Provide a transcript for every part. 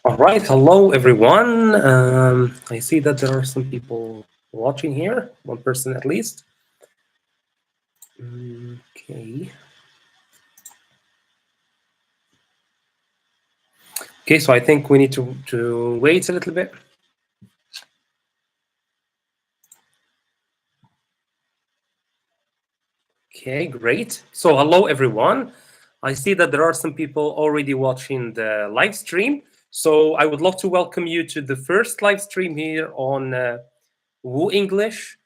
All right, hello everyone. I see that there are some people watching here, one person at least. Okay. Okay, so I think we need to wait a little bit. Okay, great. So hello everyone. I see that there are some people already watching the live stream. So I would love to welcome you to the first live stream here on Woo English.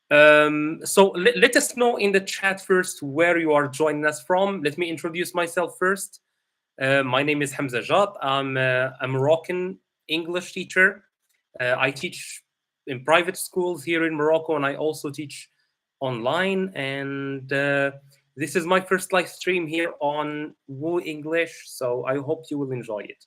So let us know in the chat first where you are joining us from. Let me introduce myself first. My name is Hamza Jatte. I'm a Moroccan English teacher. I teach in private schools here in Morocco, and I also teach online. And this is my first live stream here on Woo English, so I hope you will enjoy it.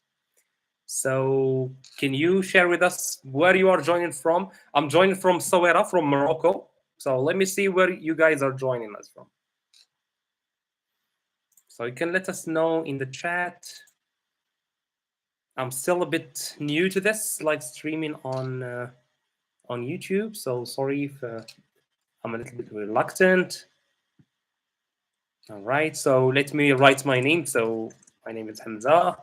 So, can you share with us where you are joining from? I'm joining from Sawera, from Morocco. So, let me see where you guys are joining us from. So, you can let us know in the chat. I'm still a bit new to this live streaming on YouTube, so sorry if I'm a little bit reluctant. All right, so let me write my name. So my name is Hamza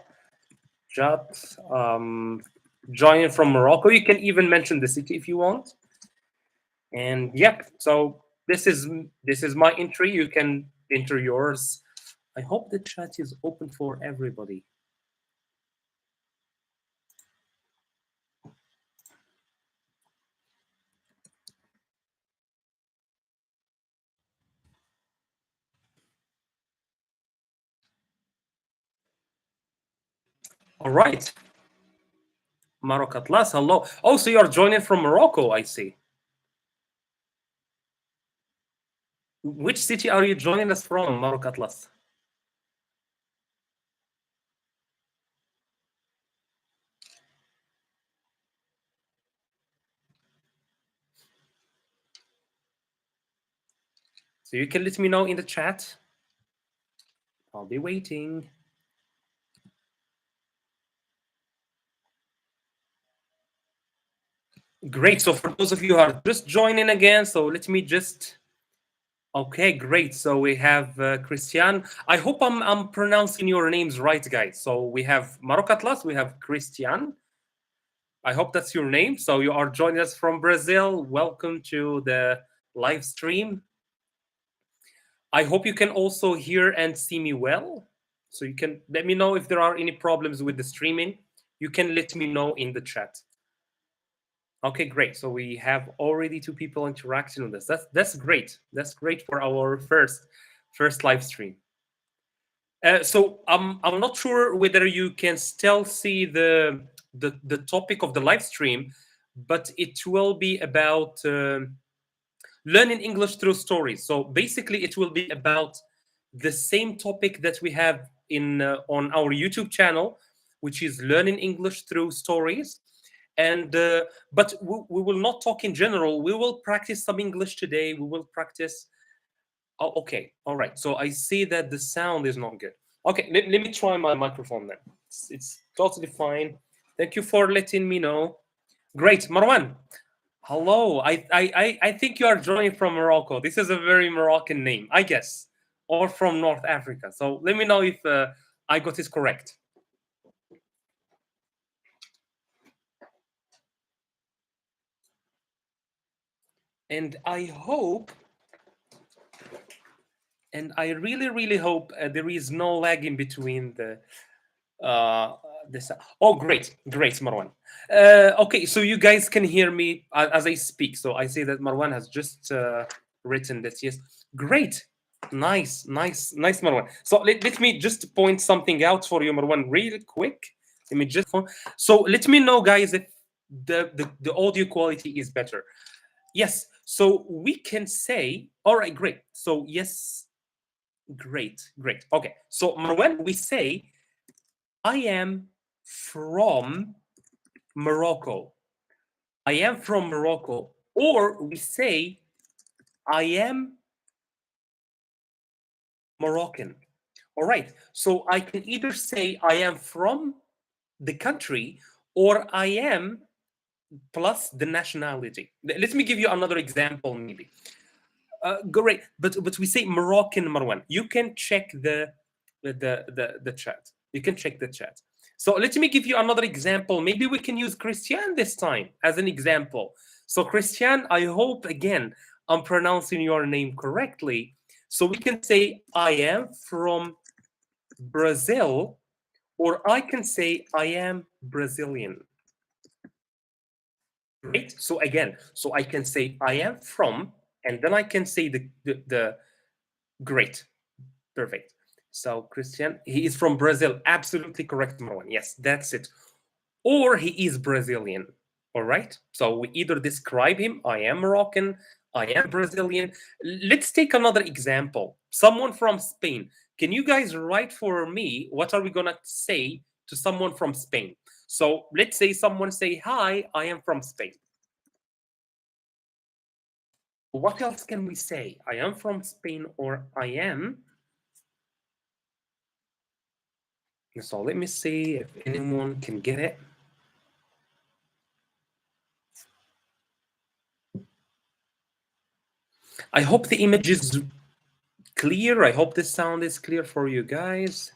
Jatte. Joining from Morocco. You can even mention the city if you want. And yep, so this is my entry. You can enter yours. I hope the chat is open for everybody. All right. Morocco Atlas, hello. Oh, so you're joining from Morocco, I see. Which city are you joining us from, Morocco Atlas? So you can let me know in the chat. I'll be waiting. Great. So for those of you who are just joining again, so let me just. Okay, great. So we have Christian. I hope I'm pronouncing your names right, guys. So we have Morocco Atlas, we have Christian. I hope that's your name. So you are joining us from Brazil. Welcome to the live stream. I hope you can also hear and see me well. So you can let me know if there are any problems with the streaming. You can let me know in the chat. Okay, great. So we have already two people interacting on this. That's great. That's great for our first live stream. So I'm not sure whether you can still see the topic of the live stream, but it will be about learning English through stories. So basically, it will be about the same topic that we have in on our YouTube channel, which is learning English through stories. And but we will not talk in general. We will practice some English today. We will practice. Oh, okay, all right. So I see that the sound is not good. Okay, let me try my microphone then. It's totally fine. Thank you for letting me know. Great, Marwan. Hello. I think you are joining from Morocco. This is a very Moroccan name, I guess, or from North Africa. So let me know if I got it correct. And I hope, and I really hope there is no lag in between the this. Oh, great, Marwan. Okay, so you guys can hear me as I speak. So I see that Marwan has just written this. Yes, great. Nice, Marwan. So let me just point something out for you, Marwan, real quick. Let me just. So let me know, guys, if the audio quality is better. Yes. So we can say, all right, great. So yes, great. Okay. So Marwan, we say, I am from Morocco. I am from Morocco. Or we say, I am Moroccan. All right. So I can either say I am from the country, or I am plus the nationality. Let me give you another example, maybe. Great, but we say Moroccan Marwan. You can check the chat. You can check the chat. So let me give you another example. Maybe we can use Christian this time as an example. So Christian, I hope again I'm pronouncing your name correctly. So we can say I am from Brazil, or I can say I am Brazilian. Great. So again, so I can say I am from, and then I can say the great. Perfect. So Christian, he is from Brazil. Absolutely correct, Marwan. Yes, that's it. Or he is Brazilian. All right. So we either describe him, I am Moroccan, I am Brazilian. Let's take another example. Someone from Spain. Can you guys write for me what are we gonna say to someone from Spain? So let's say someone say, hi, I am from Spain. What else can we say? I am from Spain, or I am. So let me see if anyone can get it. I hope the image is clear. I hope the sound is clear for you guys.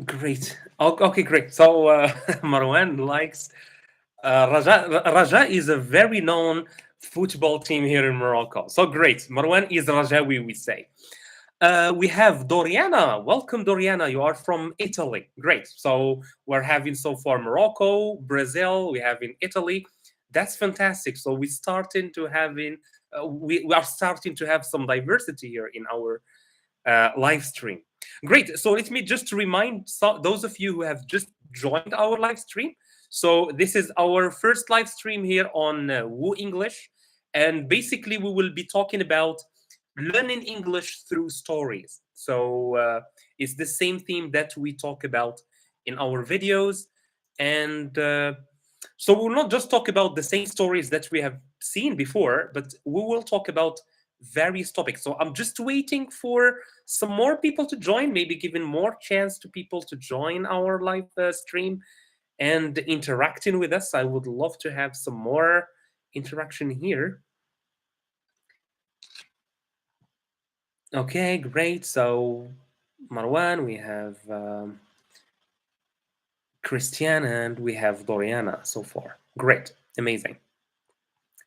Great. Okay, great. So Marwan likes Raja. Raja is a very known football team here in Morocco. So great. Marwan is Rajawi, we say. We have Doriana. Welcome, Doriana. You are from Italy. Great. So we're having so far Morocco, Brazil. We have in Italy. That's fantastic. So we are starting to have some diversity here in our live stream. Great. So let me just remind those of you who have just joined our live stream. So this is our first live stream here on Woo English, and basically we will be talking about learning English through stories. So it's the same theme that we talk about in our videos, and so we'll not just talk about the same stories that we have seen before, but we will talk about various topics. So I'm just waiting for some more people to join, maybe giving more chance to people to join our live stream and interacting with us. I would love to have some more interaction here. Okay, great. So Marwan, we have Christian, and we have Doriana so far. Great, amazing.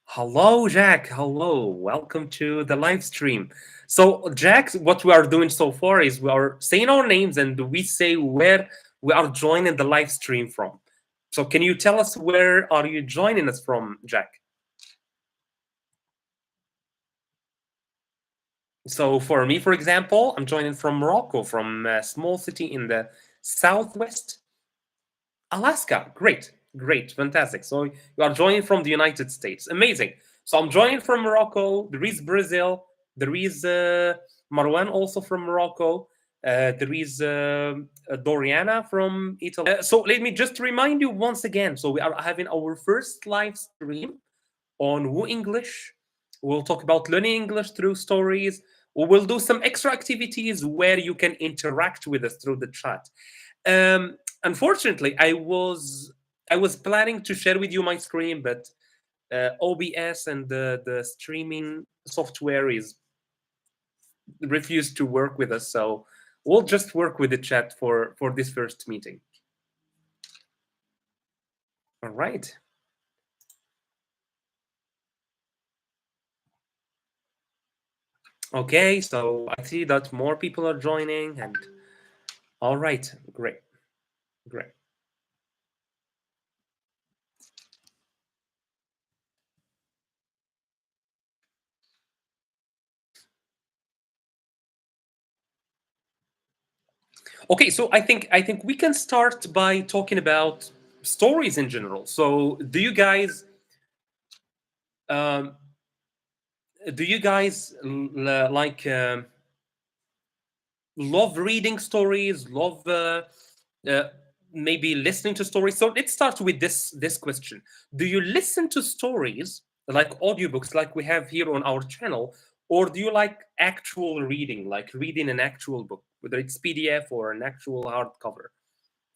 Hello, Jack. Hello. Welcome to the live stream. So, Jack, what we are doing so far is we are saying our names and we say where we are joining the live stream from. So, can you tell us where are you joining us from, Jack? So, for me, for example, I'm joining from Morocco, from a small city in the southwest, Alaska. Great, great, fantastic. So you are joining from the United States. Amazing. So I'm joining from Morocco. There is Brazil. There is Marwan also from Morocco. There is Doriana from Italy. So let me just remind you once again. So we are having our first live stream on Woo English. We'll talk about learning English through stories. We will do some extra activities where you can interact with us through the chat. Unfortunately, I was planning to share with you my screen, but OBS and the streaming software is refused to work with us. So we'll just work with the chat for this first meeting. All right. Okay, so I see that more people are joining, and all right, great, great. Okay, so I think we can start by talking about stories in general. So, um, do you guys like love reading stories? Love maybe listening to stories. So let's start with this question. Do you listen to stories like audiobooks like we have here on our channel, or do you like actual reading, like reading an actual book, whether it's PDF or an actual hardcover?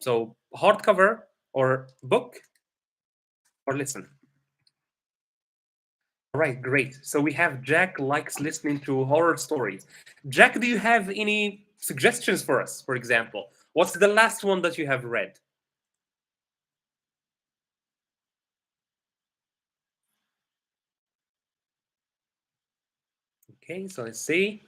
So hardcover or book or listen. All right, great. So we have Jack likes listening to horror stories. Jack, do you have any suggestions for us? For example, what's the last one that you have read? Okay, so let's see.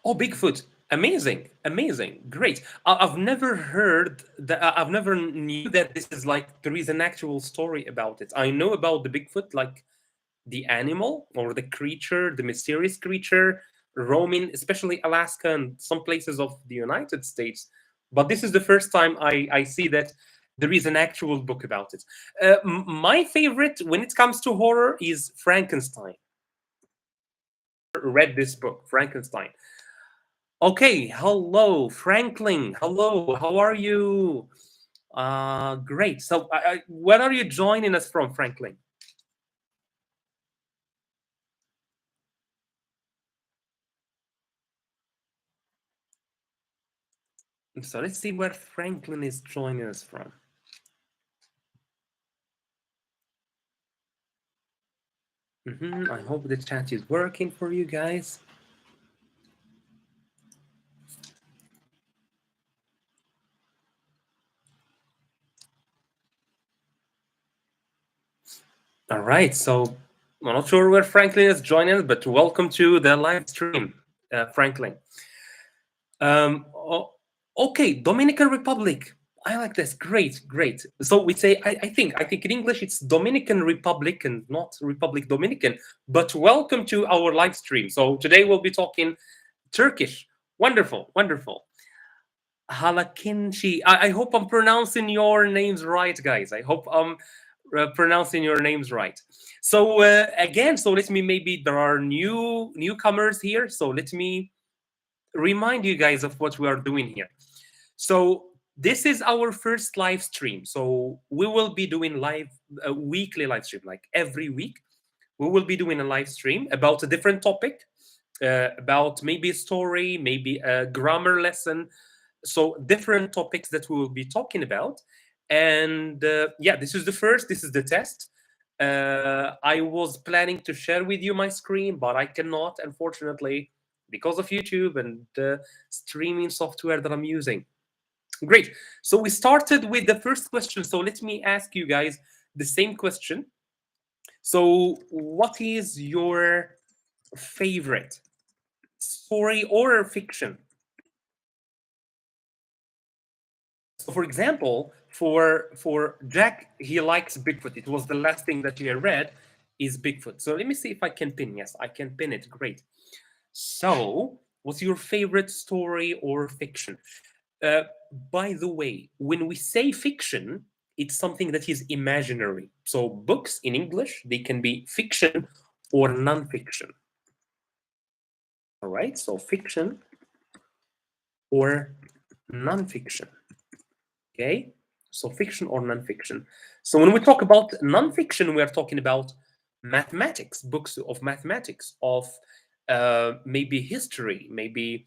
Oh, Bigfoot. Amazing, amazing, great. I've never heard that. I've never knew that this is like there is an actual story about it. I know about the Bigfoot, like the animal or the creature, the mysterious creature roaming, especially Alaska and some places of the United States. But this is the first time I see that there is an actual book about it. My favorite when it comes to horror is Frankenstein. Read this book, Frankenstein. Okay, hello, Franklin. Hello, how are you? Great. So, where are you joining us from, Franklin? So let's see where Franklin is joining us from. I hope the chat is working for you guys. All right, so I'm not sure where Franklin is joining us, but welcome to the live stream, Franklin. Okay, Dominican Republic. I like this. Great, great. So we say, I think in English it's Dominican Republic and not Republic Dominican. But welcome to our live stream. So today we'll be talking Turkish. Wonderful, wonderful. Halakinchi. I hope I'm pronouncing your names right, guys. I hope I'm pronouncing your names right. So again, so let me maybe there are newcomers here. So let me remind you guys of what we are doing here. So this is our first live stream. So we will be doing a weekly live stream, like every week. We will be doing a live stream about a different topic, about maybe a story, maybe a grammar lesson. So different topics that we will be talking about. And yeah, this is the first. This is the test. I was planning to share with you my screen, but I cannot, unfortunately, because of YouTube and the streaming software that I'm using. Great. So we started with the first question. So let me ask you guys the same question. So, what is your favorite story or fiction? So, for example, for Jack, he likes Bigfoot. It was the last thing that he read is Bigfoot. So let me see if I can pin. Yes, I can pin it. Great. So, what's your favorite story or fiction? Uh, by the way, when we say fiction, it's something that is imaginary. So books in English, they can be fiction or non-fiction. All right, so fiction or non-fiction. Okay, so fiction or non-fiction. So when we talk about non-fiction, we are talking about mathematics, books of mathematics, of maybe history, maybe.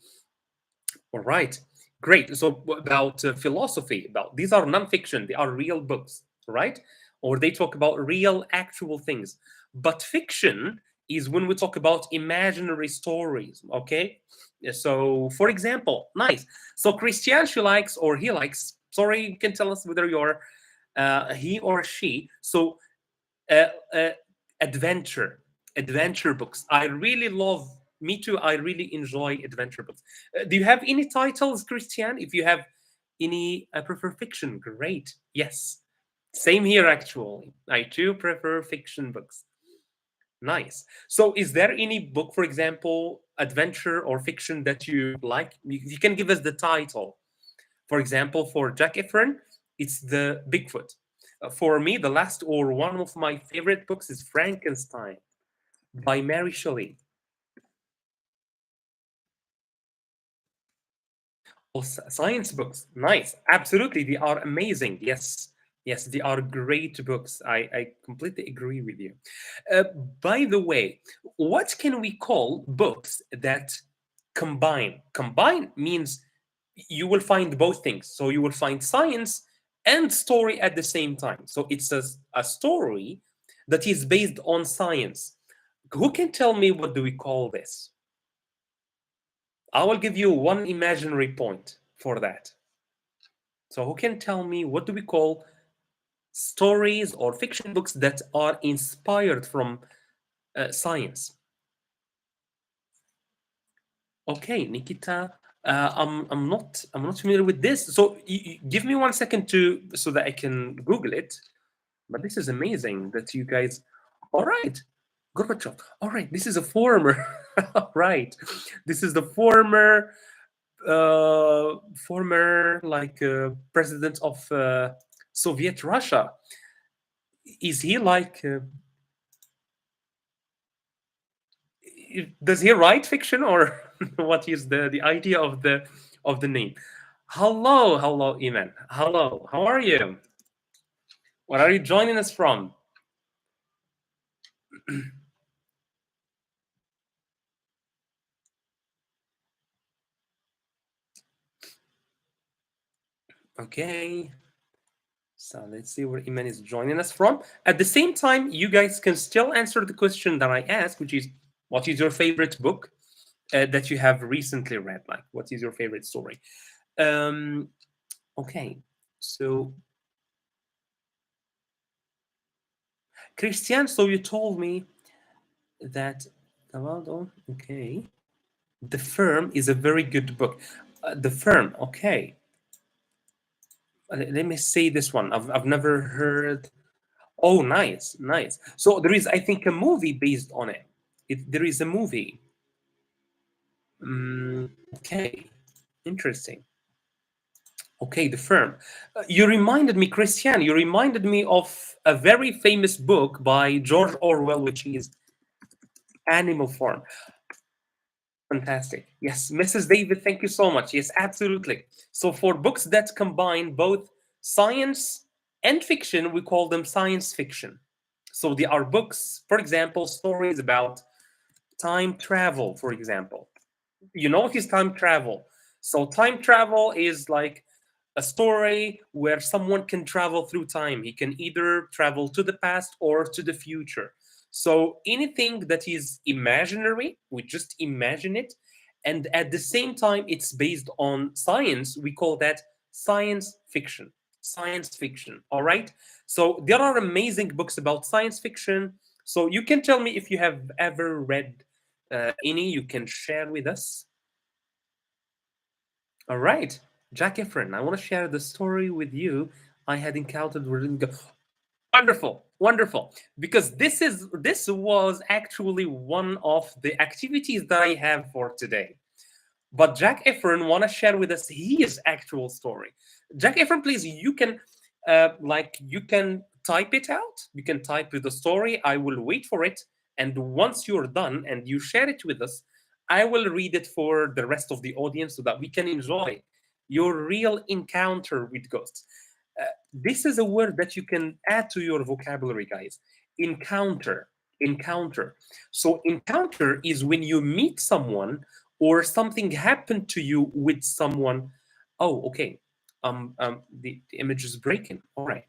All right, great. So about philosophy, about these are non-fiction; they are real books, right? Or they talk about real, actual things. But fiction is when we talk about imaginary stories. Okay, so for example, nice. So Christian, she likes or he likes. Sorry, you can tell us whether you're he or she. So uh, uh, adventure adventure books. I really love. Me too. I really enjoy adventure books. Do you have any titles, Christian? If you have any, I prefer fiction. Great. Yes. Same here, actually. I too prefer fiction books. Nice. So, is there any book, for example, adventure or fiction that you like? You can give us the title. For example, for Jack Efron, it's the Bigfoot. For me, the last or one of my favorite books is Frankenstein by Mary Shelley. Oh, science books. Nice. Absolutely. They are amazing. Yes. Yes, they are great books. I completely agree with you. Uh, by the way, what can we call books that combine? Combine means you will find both things. So you will find science and story at the same time. So it's a story that is based on science. Who can tell me what do we call this? I will give you one imaginary point for that. So who can tell me what do we call stories or fiction books that are inspired from science? Okay, Nikita, I'm not familiar with this. So give me 1 second to so that I can Google it. But this is amazing that you guys. All right, Gorbachev. All right, this is a former. Right, this is the former like president of Soviet Russia. Is he like? Does he write fiction or what is the idea of the name? Hello, hello, Iman. Hello, how are you? Where are you joining us from? Okay, so let's see where Iman is joining us from. At the same time, you guys can still answer the question that I asked, which is, what is your favorite book that you have recently read? Like, what is your favorite story? Um, okay, so Christian, so you told me that. Okay. The Firm is a very good book. The Firm, okay. Let me say this one. I've never heard. Oh, nice, nice. So there is, I think, a movie based on it. There is a movie. Okay, interesting. Okay, The Firm. You reminded me, Christian, you reminded me of a very famous book by George Orwell, which is Animal Farm. Fantastic. Yes, Mrs. David, thank you so much. Yes, absolutely. So for books that combine both science and fiction, we call them science fiction. So they are books, for example, stories about time travel, for example. You know what is time travel? So time travel is like a story where someone can travel through time. He can either travel to the past or to the future. So anything that is imaginary, we just imagine it. And at the same time, it's based on science. We call that science fiction. Science fiction. All right. So there are amazing books about science fiction. So you can tell me if you have ever read any you can share with us. All right, Jack Efron, I want to share the story with you I had encountered with. Wonderful, wonderful. Because this was actually one of the activities that I have for today. But Jack Efron want to share with us his actual story. Jack Efron, please, you can you can type it out. You can type with the story. I will wait for it, and once you're done and you share it with us, I will read it for the rest of the audience so that we can enjoy your real encounter with ghosts. Uh, this is a word that you can add to your vocabulary, guys. Encounter, encounter. So encounter is when you meet someone or something happened to you with someone. Oh, okay. The image is breaking. All right.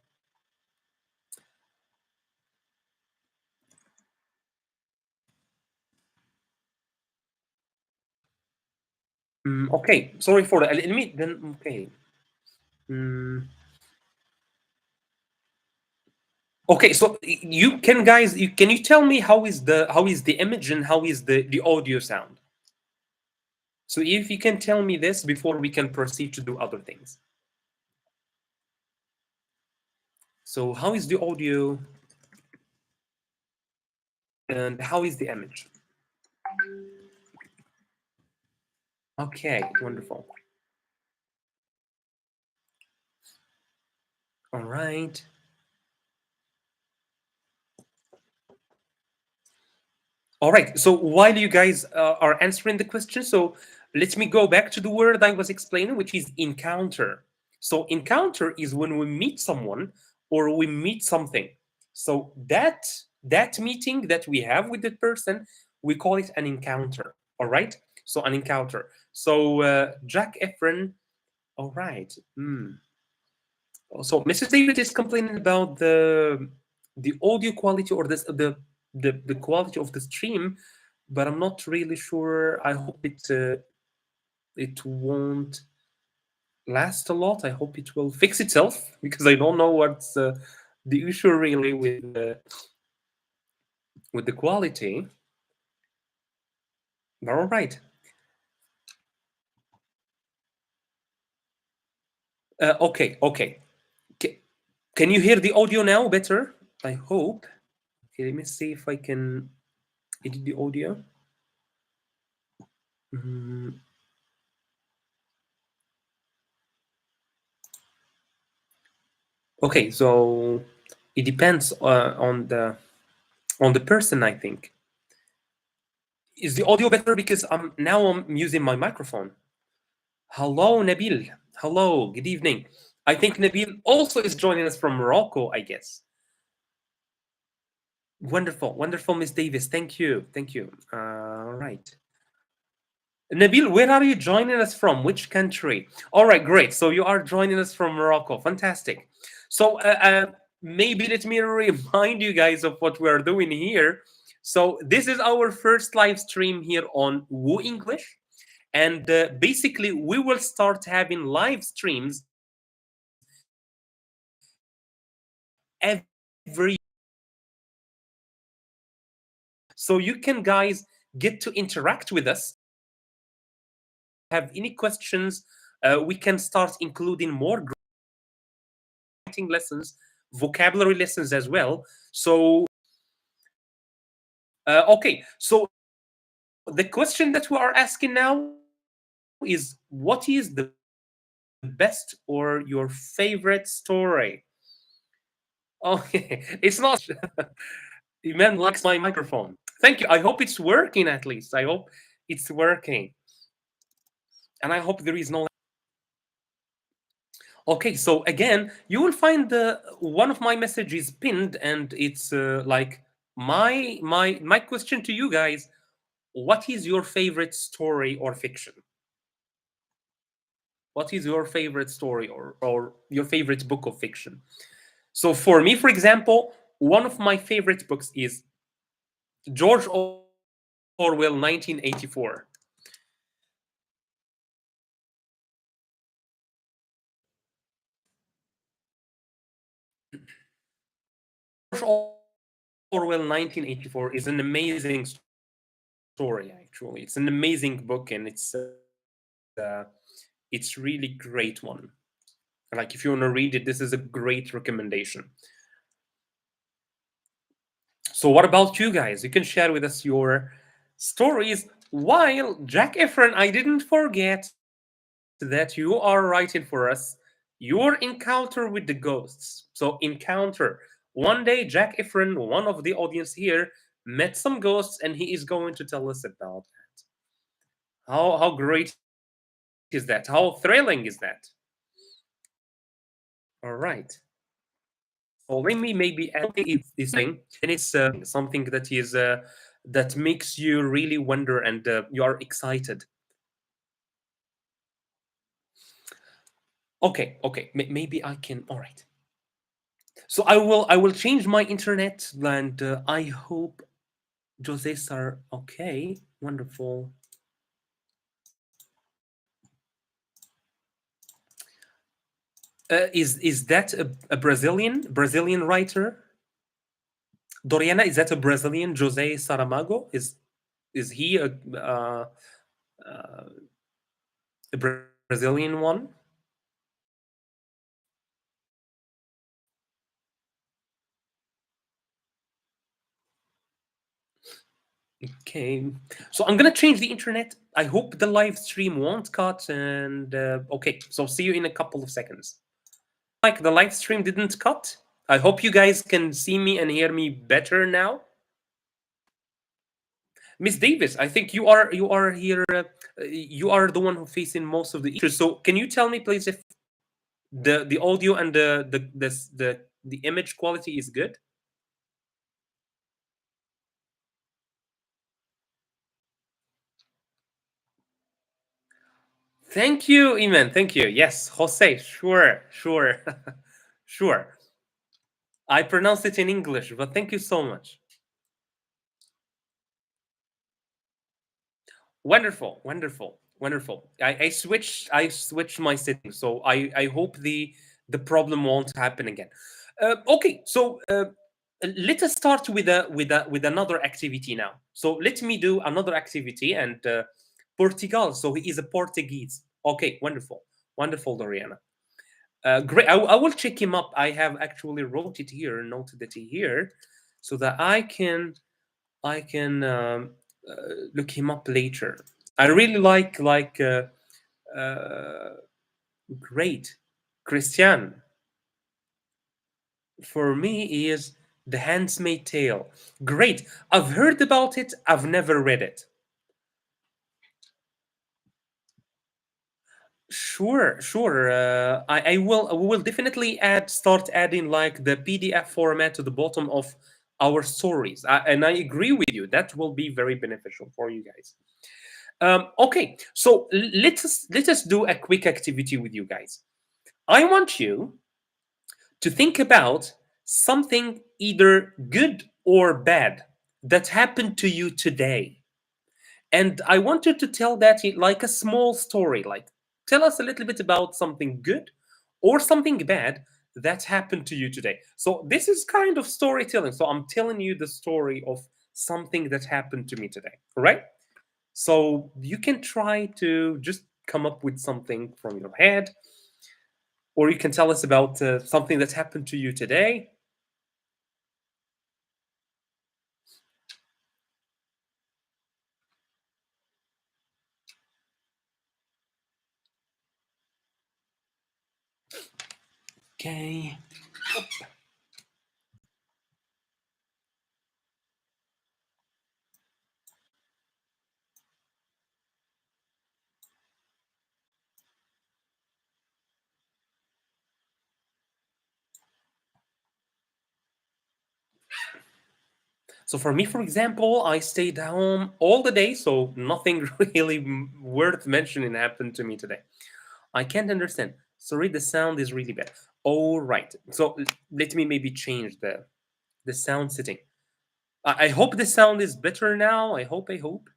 Okay. Sorry for that. Let me then. Okay. Mm, okay. So you can, guys. Can you tell me how is the image and how is the audio sound? So if you can tell me this before we can proceed to do other things. So how is the audio and how is the image? Okay. Wonderful. All right. All right. So while you guys are answering the question, so Let me go back to the word I was explaining, which is encounter. So encounter is when we meet someone or we meet something. So that meeting that we have with that person, we call it an encounter. All right. So an encounter. So Jack Efron. All right. So Mrs. David is complaining about the audio quality or the quality of the stream, but I'm not really sure. I hope it won't last a lot. I hope it will fix itself because I don't know what's the issue really with the quality. But all right. Okay, okay. Can you hear the audio now better? I hope. Okay, let me see if I can edit the audio. Mm, okay, so it depends on the person, I think. Is the audio better because I'm using my microphone? Hello, Nabil. Hello, good evening. I think Nabil also is joining us from Morocco, I guess. Wonderful, wonderful, Miss Davis. Thank you, thank you. All right. Nabil, where are you joining us from? Which country? All right, great. So you are joining us from Morocco. Fantastic. So maybe let me remind you guys of what we are doing here. So this is our first live stream here on Woo English. And basically, we will start having live streams every. So you can, guys, get to interact with us. Have any questions? We can start including more writing lessons, vocabulary lessons as well. So, okay. So the question that we are asking now is, what is the best or your favorite story? Okay, it's not. Iman likes my microphone. Thank you. I hope it's working at least. I hope it's working. And I hope there is no. Okay, so again, you will find the one of my messages pinned, and it's like my question to you guys: what is your favorite story or fiction? What is your favorite story or your favorite book of fiction? So for me, for example, one of my favorite books is George Orwell, 1984. George Orwell 1984 is an amazing story, actually. It's an amazing book, and it's really great one. Like, if you want to read it, this is a great recommendation. So what about you guys? You can share with us your stories. While Jack Efron, I didn't forget that you are writing for us your encounter with the ghosts. So encounter. One day, Jack Efron, one of the audience here, met some ghosts, and he is going to tell us about that. How great is that? How thrilling is that? All right. So let me maybe add is something, and it's something that makes you really wonder and you are excited. Okay. Maybe I can. All right. So I will change my internet, and I hope Jose's are okay. Wonderful. Is that a Brazilian writer? Doriana, is that a Brazilian Jose Saramago? Is he uh, a Brazilian one? Okay, so I'm gonna change the internet. I hope the live stream won't cut. And okay, so see you in a couple of seconds. Like the live stream didn't cut. I hope you guys can see me and hear me better now. Miss Davis, I think you are here. You are the one who facing most of the issues. So can you tell me, please, if the audio and the image quality is good? Thank you, Iman. Thank you. Yes, Jose. Sure, sure, sure. I pronounced it in English, but thank you so much. Wonderful, wonderful, wonderful. I switched my settings, so I hope the problem won't happen again. Okay, so let us start with another activity now. So let me do another activity and Portugal. So he is a Portuguese. Okay, wonderful, wonderful, Doriana. Great. I will check him up. I have actually wrote it here, noted it here, so that I can look him up later. I really like uh, great Christian. For me, he is The Handmaid's Tale. Great. I've heard about it. I've never read it. Sure, sure. We will definitely start adding like the PDF format to the bottom of our stories. And I agree with you. That will be very beneficial for you guys. Okay, so let us do a quick activity with you guys. I want you to think about something either good or bad that happened to you today, and I want you to tell that in like a small story. Like, tell us a little bit about something good or something bad that happened to you today. So this is kind of storytelling. So I'm telling you the story of something that happened to me today. All right. So you can try to just come up with something from your head, or you can tell us about something that happened to you today. Okay. So for me, for example, I stayed home all the day, so nothing really worth mentioning happened to me today. I can't understand. Sorry, the sound is really bad. All right. So let me maybe change the sound setting. I hope the sound is better now. I hope. I hope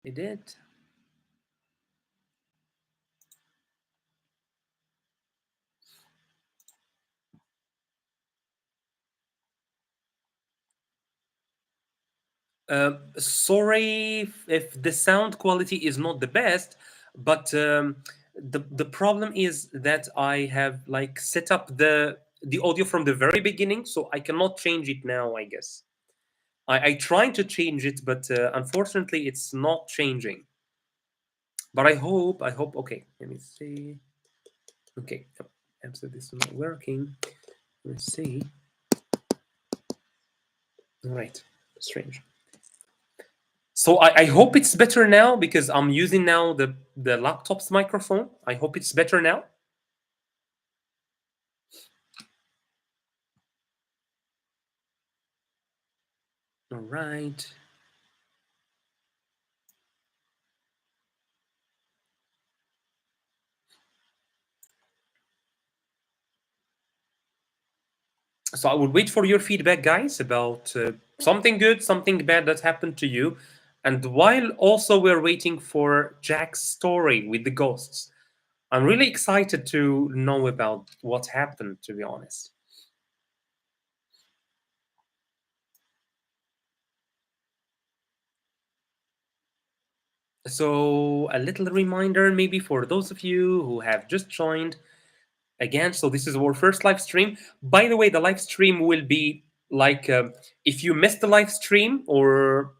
it did. Sorry if the sound quality is not the best, but the problem is that I have like set up the audio from the very beginning, so I cannot change it now. I guess I tried to change it, but unfortunately, it's not changing. But I hope. Okay, let me see. Okay, answer this is not working. Let's see. All right, strange. So I hope it's better now because I'm using now the laptop's microphone. I hope it's better now. All right. So I will wait for your feedback, guys, about something good, something bad that happened to you. And while also we're waiting for Jack's story with the ghosts, I'm really excited to know about what happened, to be honest. So, a little reminder maybe for those of you who have just joined again. So, this is our first live stream. By the way, the live stream will be like if you missed the live stream or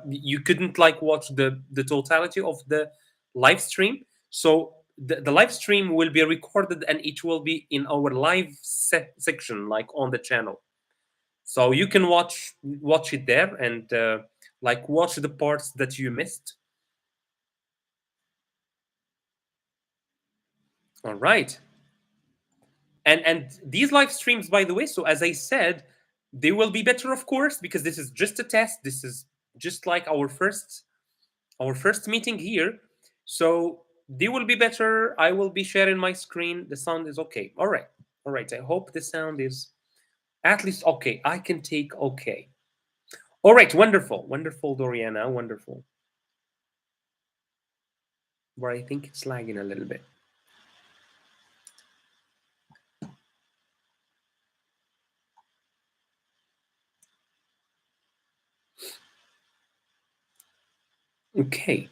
you couldn't like watch the totality of the live stream. So, the live stream will be recorded and it will be in our live section, like on the channel. So you can watch it there and like watch the parts that you missed. All right. And these live streams, by the way, so as I said, they will be better, of course, because this is just a test. This is just like our first meeting here. So they will be better. I will be sharing my screen. The sound is okay. All right. All right. I hope the sound is at least okay. I can take okay. All right. Wonderful. Wonderful, Doriana. Wonderful. Where I think it's lagging a little bit. Okay.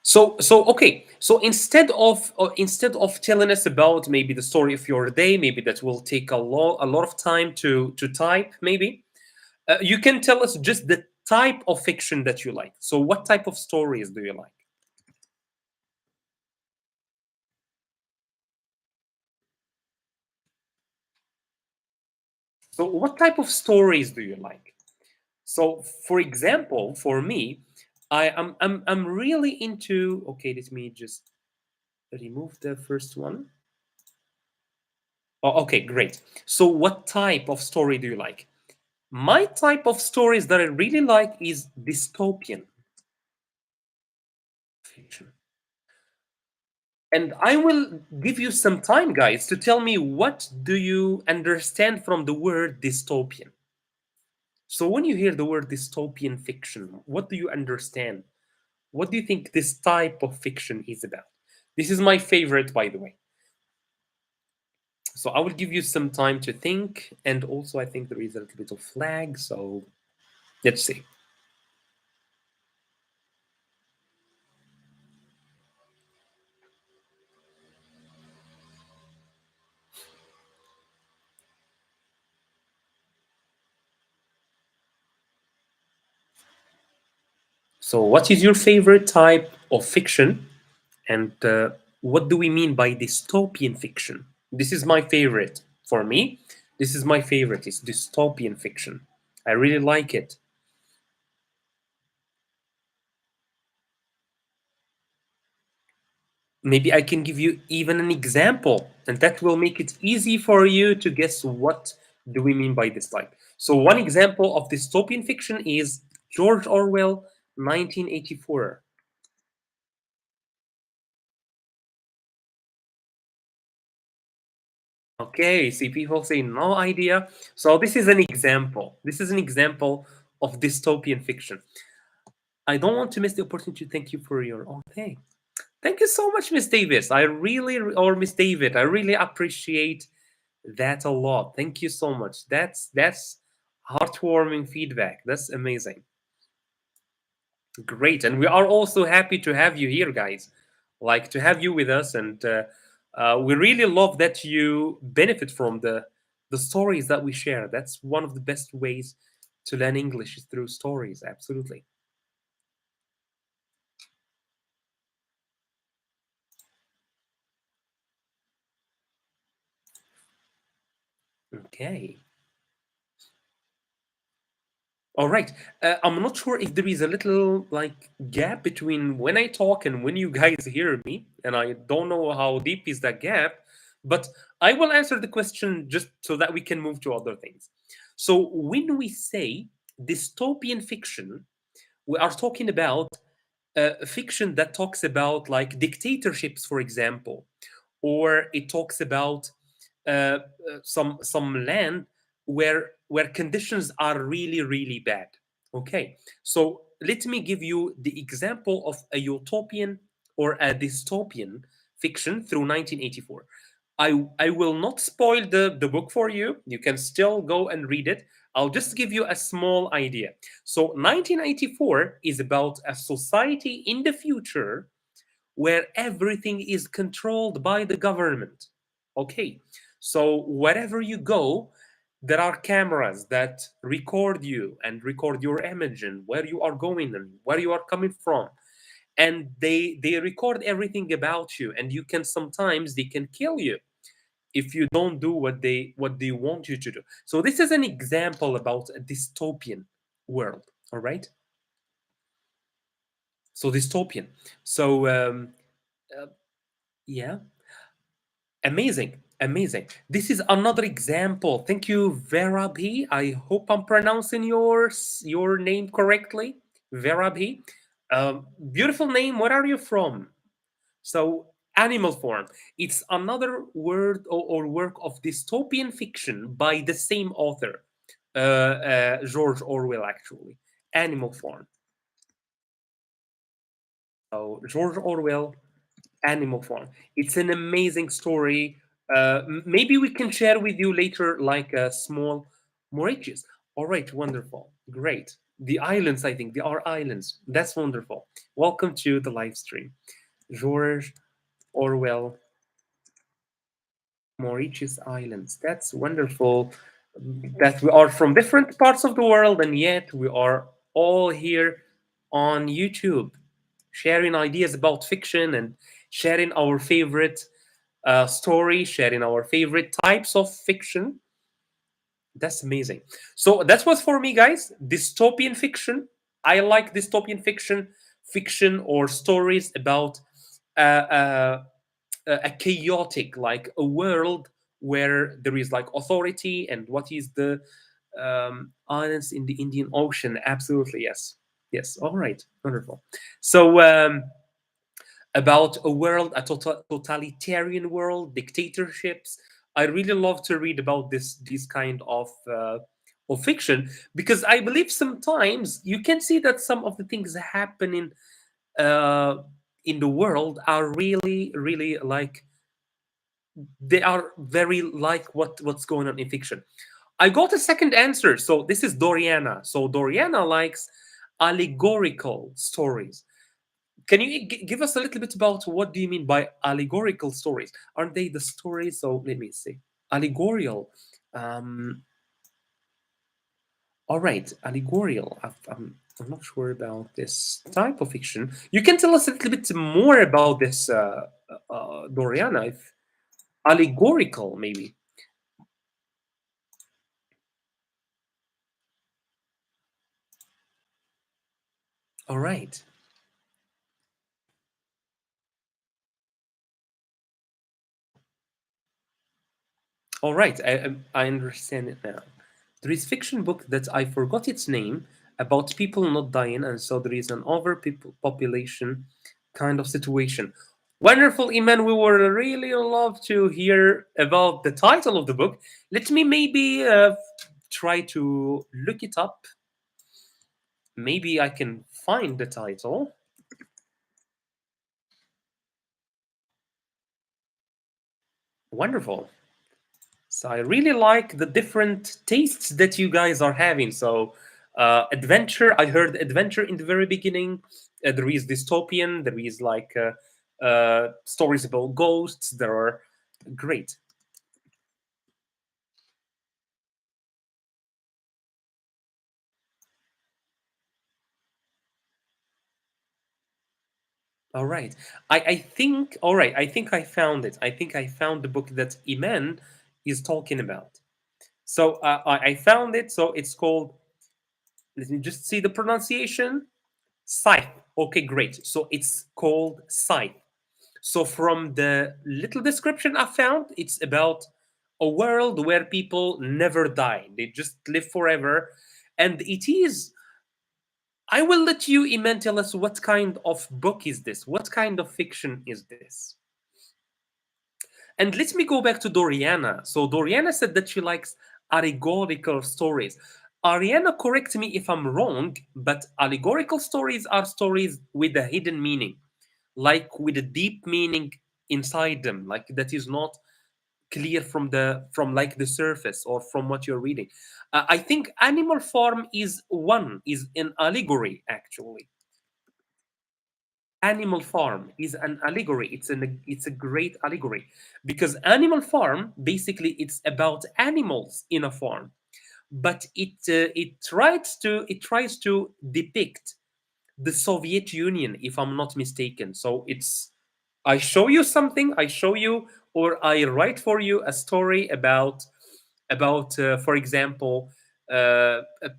So okay. So instead of telling us about maybe the story of your day, maybe that will take a lot of time to type, maybe you can tell us just the type of fiction that you like. So what type of stories do you like? So what type of stories do you like? So for example, for me, I'm really into. Okay, let me just remove the first one. Oh, okay, great. So what type of story do you like? My type of stories that I really like is dystopian fiction. And I will give you some time, guys, to tell me what do you understand from the word dystopian. So when you hear the word dystopian fiction, what do you understand? What do you think this type of fiction is about? This is my favorite, by the way. So I will give you some time to think, and also I think there is a little bit of flag. So let's see. So what is your favorite type of fiction? And what do we mean by dystopian fiction? This is my favorite. For me, this is my favorite. It's dystopian fiction. I really like it. Maybe I can give you even an example, and that will make it easy for you to guess what do we mean by this type. So one example of dystopian fiction is George Orwell 1984. Okay, see, people say no idea. So this is an example. This is an example of dystopian fiction. I don't want to miss the opportunity to thank you for your own thing. Thank you so much, Miss Davis. Or Miss David, I really appreciate that a lot. Thank you so much. That's heartwarming feedback. That's amazing. Great, and we are also happy to have you here, guys. Like to have you with us, and we really love that you benefit from the stories that we share. That's one of the best ways to learn English is through stories. Absolutely. Okay. All right. I'm not sure if there is a little like gap between when I talk and when you guys hear me, and I don't know how deep is that gap, but I will answer the question just so that we can move to other things. So when we say dystopian fiction, we are talking about fiction that talks about like dictatorships, for example, or it talks about some land where conditions are really really bad. Okay, so let me give you the example of a utopian or a dystopian fiction through 1984. I will not spoil the book for you. You can still go and read it. I'll just give you a small idea. So 1984 is about a society in the future where everything is controlled by the government. Okay, so wherever you go, there are cameras that record you and record your image and where you are going and where you are coming from. And they record everything about you, and you can sometimes they can kill you if you don't do what they want you to do. So this is an example about a dystopian world. All right. So dystopian. So yeah, amazing, amazing. This is another example. Thank you, Verabhi. I hope I'm pronouncing your name correctly, Verabhi. Beautiful name. Where are you from? So, Animal Farm. It's another word or work of dystopian fiction by the same author, George Orwell, actually. Animal Farm. So, George Orwell, Animal Farm. It's an amazing story. Maybe we can share with you later, like a small Mauritius. All right, wonderful, great. The islands, I think, they are islands. That's wonderful. Welcome to the live stream, George Orwell, Mauritius Islands. That's wonderful that we are from different parts of the world and yet we are all here on YouTube sharing ideas about fiction and sharing our favorite stories, sharing our favorite types of fiction. That's amazing. So that's what's for me, guys. Dystopian fiction. I like dystopian fiction, fiction or stories about uh, uh, a chaotic, like a world where there is like authority and what is the islands in the Indian Ocean. Absolutely, yes, yes. All right, wonderful. So about a world, a totalitarian world, dictatorships. I really love to read about these kind of fiction because I believe sometimes you can see that some of the things happening uh, in the world are really like they are very like what's going on in fiction. I got a second answer. So this is Doriana. So Doriana likes allegorical stories. Can you give us a little bit about what do you mean by allegorical stories? Aren't they the stories? So let me see. Allegorical. Um, all right, allegorical. I'm not sure about this type of fiction. You can tell us a little bit more about this, Doriana. If allegorical, maybe. All right. All right, I understand it now. There is fiction book that I forgot its name about people not dying, and so there is an overpopulation kind of situation. Wonderful, Iman. We would really love to hear about the title of the book. Let me maybe try to look it up. Maybe I can find the title. Wonderful. So I really like the different tastes that you guys are having. So adventure, I heard adventure in the very beginning. There is dystopian. There is like stories about ghosts. There are great. All right. I think. All right. I think I found it. I think I found the book that Iman is talking about. So I found it. So it's called. Let me just see the pronunciation. Scythe. Okay, great. So it's called Scythe. So, from the little description I found, it's about a world where people never die, they just live forever. And it is, I will let you, Iman, tell us what kind of book is this? What kind of fiction is this? And let me go back to Doriana. So, Doriana said that she likes allegorical stories. Ariana, correct me if I'm wrong, but allegorical stories are stories with a hidden meaning, like with a deep meaning inside them, like that is not clear from like the surface or from what you're reading. I think Animal Farm is an allegory actually. Animal Farm is an allegory. It's a great allegory because Animal Farm basically it's about animals in a farm, but it tries to depict the Soviet Union, if I'm not mistaken. So it's I show you something, I show you, or I write for you a story about for example,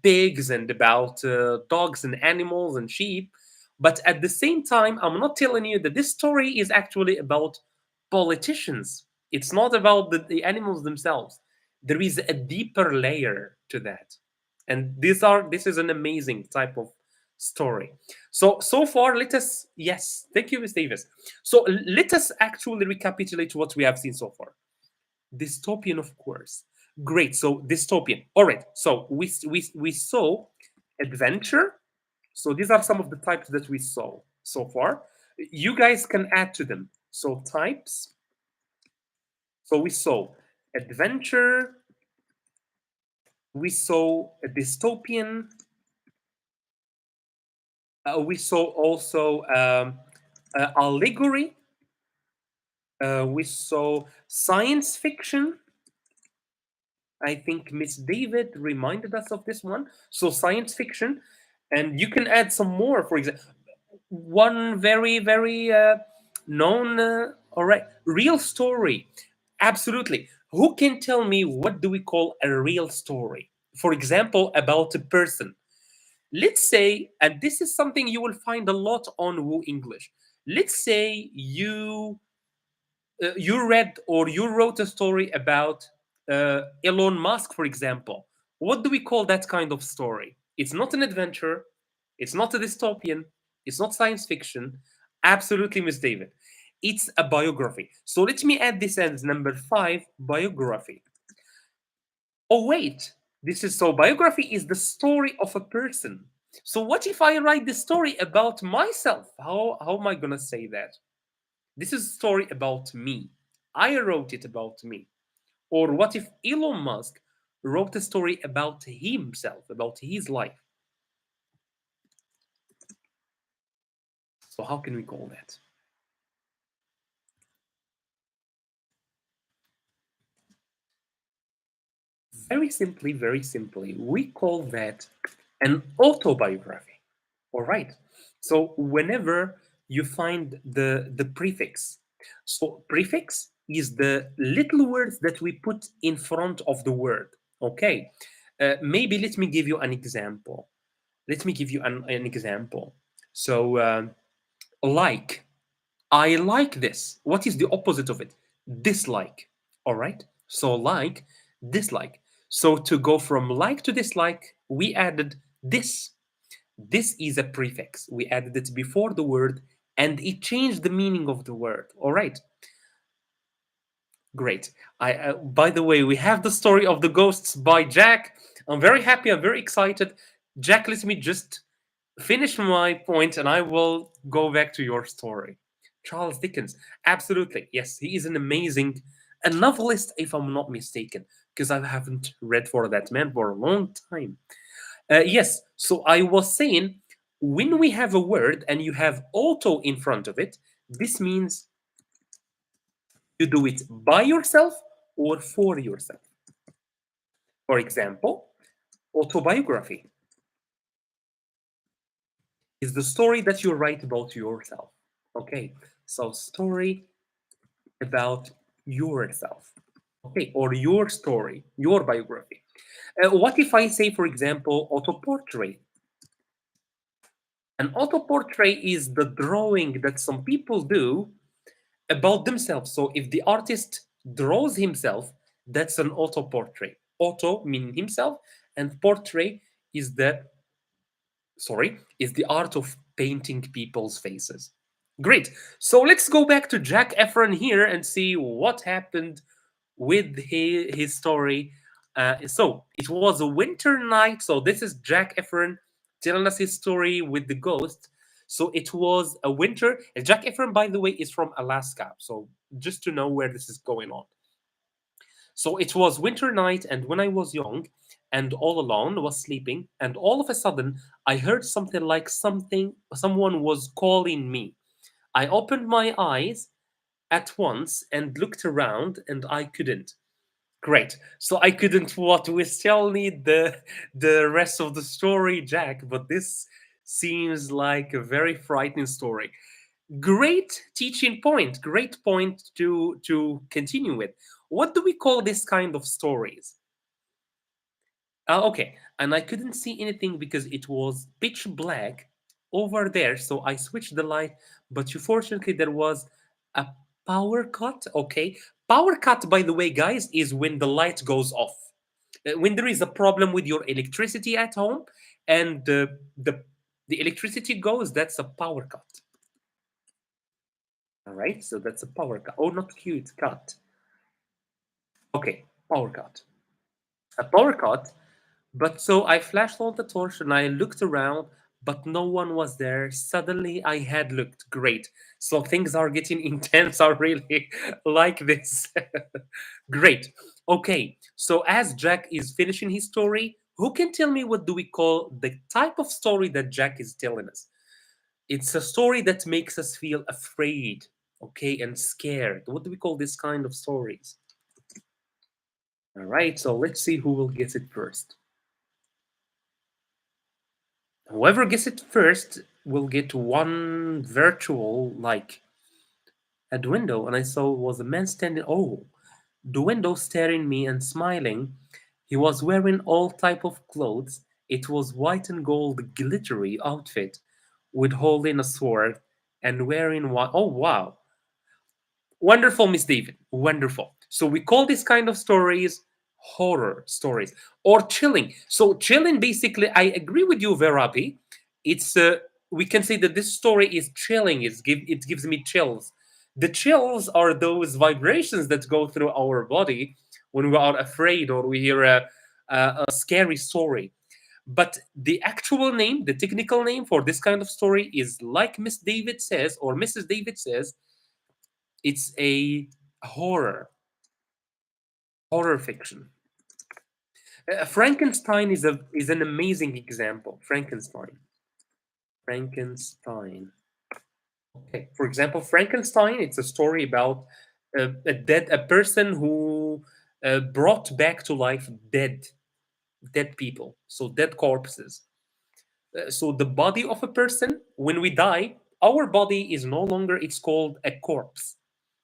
pigs, and about dogs and animals and sheep. But at the same time, I'm not telling you that this story is actually about politicians. It's not about the animals themselves. There is a deeper layer to that, and this is an amazing type of story. So far, let us, yes, thank you, Miss Davis. So let us actually recapitulate what we have seen so far. Dystopian, of course. Great. So dystopian. All right. So we saw adventure. So these are some of the types that we saw so far. You guys can add to them. So types. So we saw adventure. We saw a dystopian. We saw also allegory. We saw science fiction. I think Miss David reminded us of this one. So science fiction, and you can add some more. For example, one very known, all right, real story. Absolutely. Who can tell me what do we call a real story? For example, about a person. Let's say, and this is something you will find a lot on Woo English. Let's say you read or you wrote a story about Elon Musk, for example. What do we call that kind of story? It's not an adventure. It's not a dystopian. It's not science fiction. Absolutely, Miss David. It's a biography. So let me add this as number five, biography. Oh, wait. This is so biography is the story of a person. So what if I write the story about myself? How am I gonna say that? This is a story about me. I wrote it about me. Or what if Elon Musk wrote a story about himself, about his life? So how can we call that? Very simply, we call that an autobiography. All right. So whenever you find the prefix, so prefix is the little words that we put in front of the word. Okay. Maybe let me give you an example. Let me give you an example. So, like, I like this. What is the opposite of it? Dislike. All right. So, like, dislike. So, to go from like to dislike, we added this. This is a prefix. We added it before the word and it changed the meaning of the word. All right. Great. By the way, we have the story of the ghosts by Jack. I'm very happy. I'm very excited. Jack, let me just finish my point and I will go back to your story. Charles Dickens. Absolutely. Yes, he is an amazing a novelist, if I'm not mistaken, because I haven't read for that man for a long time. Yes, so I was saying when we have a word and you have auto in front of it, this means you do it by yourself or for yourself. For example, autobiography is the story that you write about yourself. Okay, so story about yourself. Okay, or your story, your biography. What if I say, for example, autoportrait? An autoportrait is the drawing that some people do about themselves. So if the artist draws himself, that's an autoportrait. Auto meaning himself, and portrait is the art of painting people's faces. Great. So let's go back to Jack Efron here and see what happened with his story. So it was a winter night. So this is Jack Efron telling us his story with the ghost. So it was a winter. And Jack Efron, by the way, is from Alaska. So just to know where this is going on. So it was winter night, and when I was young and all alone, was sleeping, and all of a sudden I heard something like someone was calling me. I opened my eyes at once and looked around, and I couldn't. Great. So I couldn't what? We still need the rest of the story, Jack, but this seems like a very frightening story. Great teaching point. Great point to continue with. What do we call this kind of stories? Okay, and I couldn't see anything because it was pitch black over there. So I switched the light, but unfortunately there was a power cut. Okay, power cut, by the way, guys, is when the light goes off. When there is a problem with your electricity at home, and the electricity goes, that's a power cut. All right, so that's a power cut. Oh, not cute cut. Okay, power cut. A power cut. But so I flashed on the torch and I looked around, but no one was there. Suddenly I had looked great. So things are getting intense. I really like this. Great. Okay. So as Jack is finishing his story, who can tell me what do we call the type of story that Jack is telling us? It's a story that makes us feel afraid, okay, and scared. What do we call this kind of stories? All right. So let's see who will get it first. Whoever gets it first will get one virtual like at the window. And I saw was a man standing the window staring me and smiling. He was wearing all type of clothes. It was white and gold glittery outfit with holding a sword and wearing what oh wow. Wonderful, Miss David. Wonderful. So we call this kind of stories horror stories or chilling. So chilling, basically, I agree with you, Verabi. It's we can say that this story is chilling. It gives me chills. The chills are those vibrations that go through our body when we are afraid or we hear a scary story. But the actual name, the technical name for this kind of story is like Miss David says or Mrs. David says, it's a horror, horror fiction. Frankenstein is an amazing example. Frankenstein. Okay, for example, Frankenstein. It's a story about a person who brought back to life dead people, so dead corpses. So the body of a person, when we die, our body is no longer. It's called a corpse.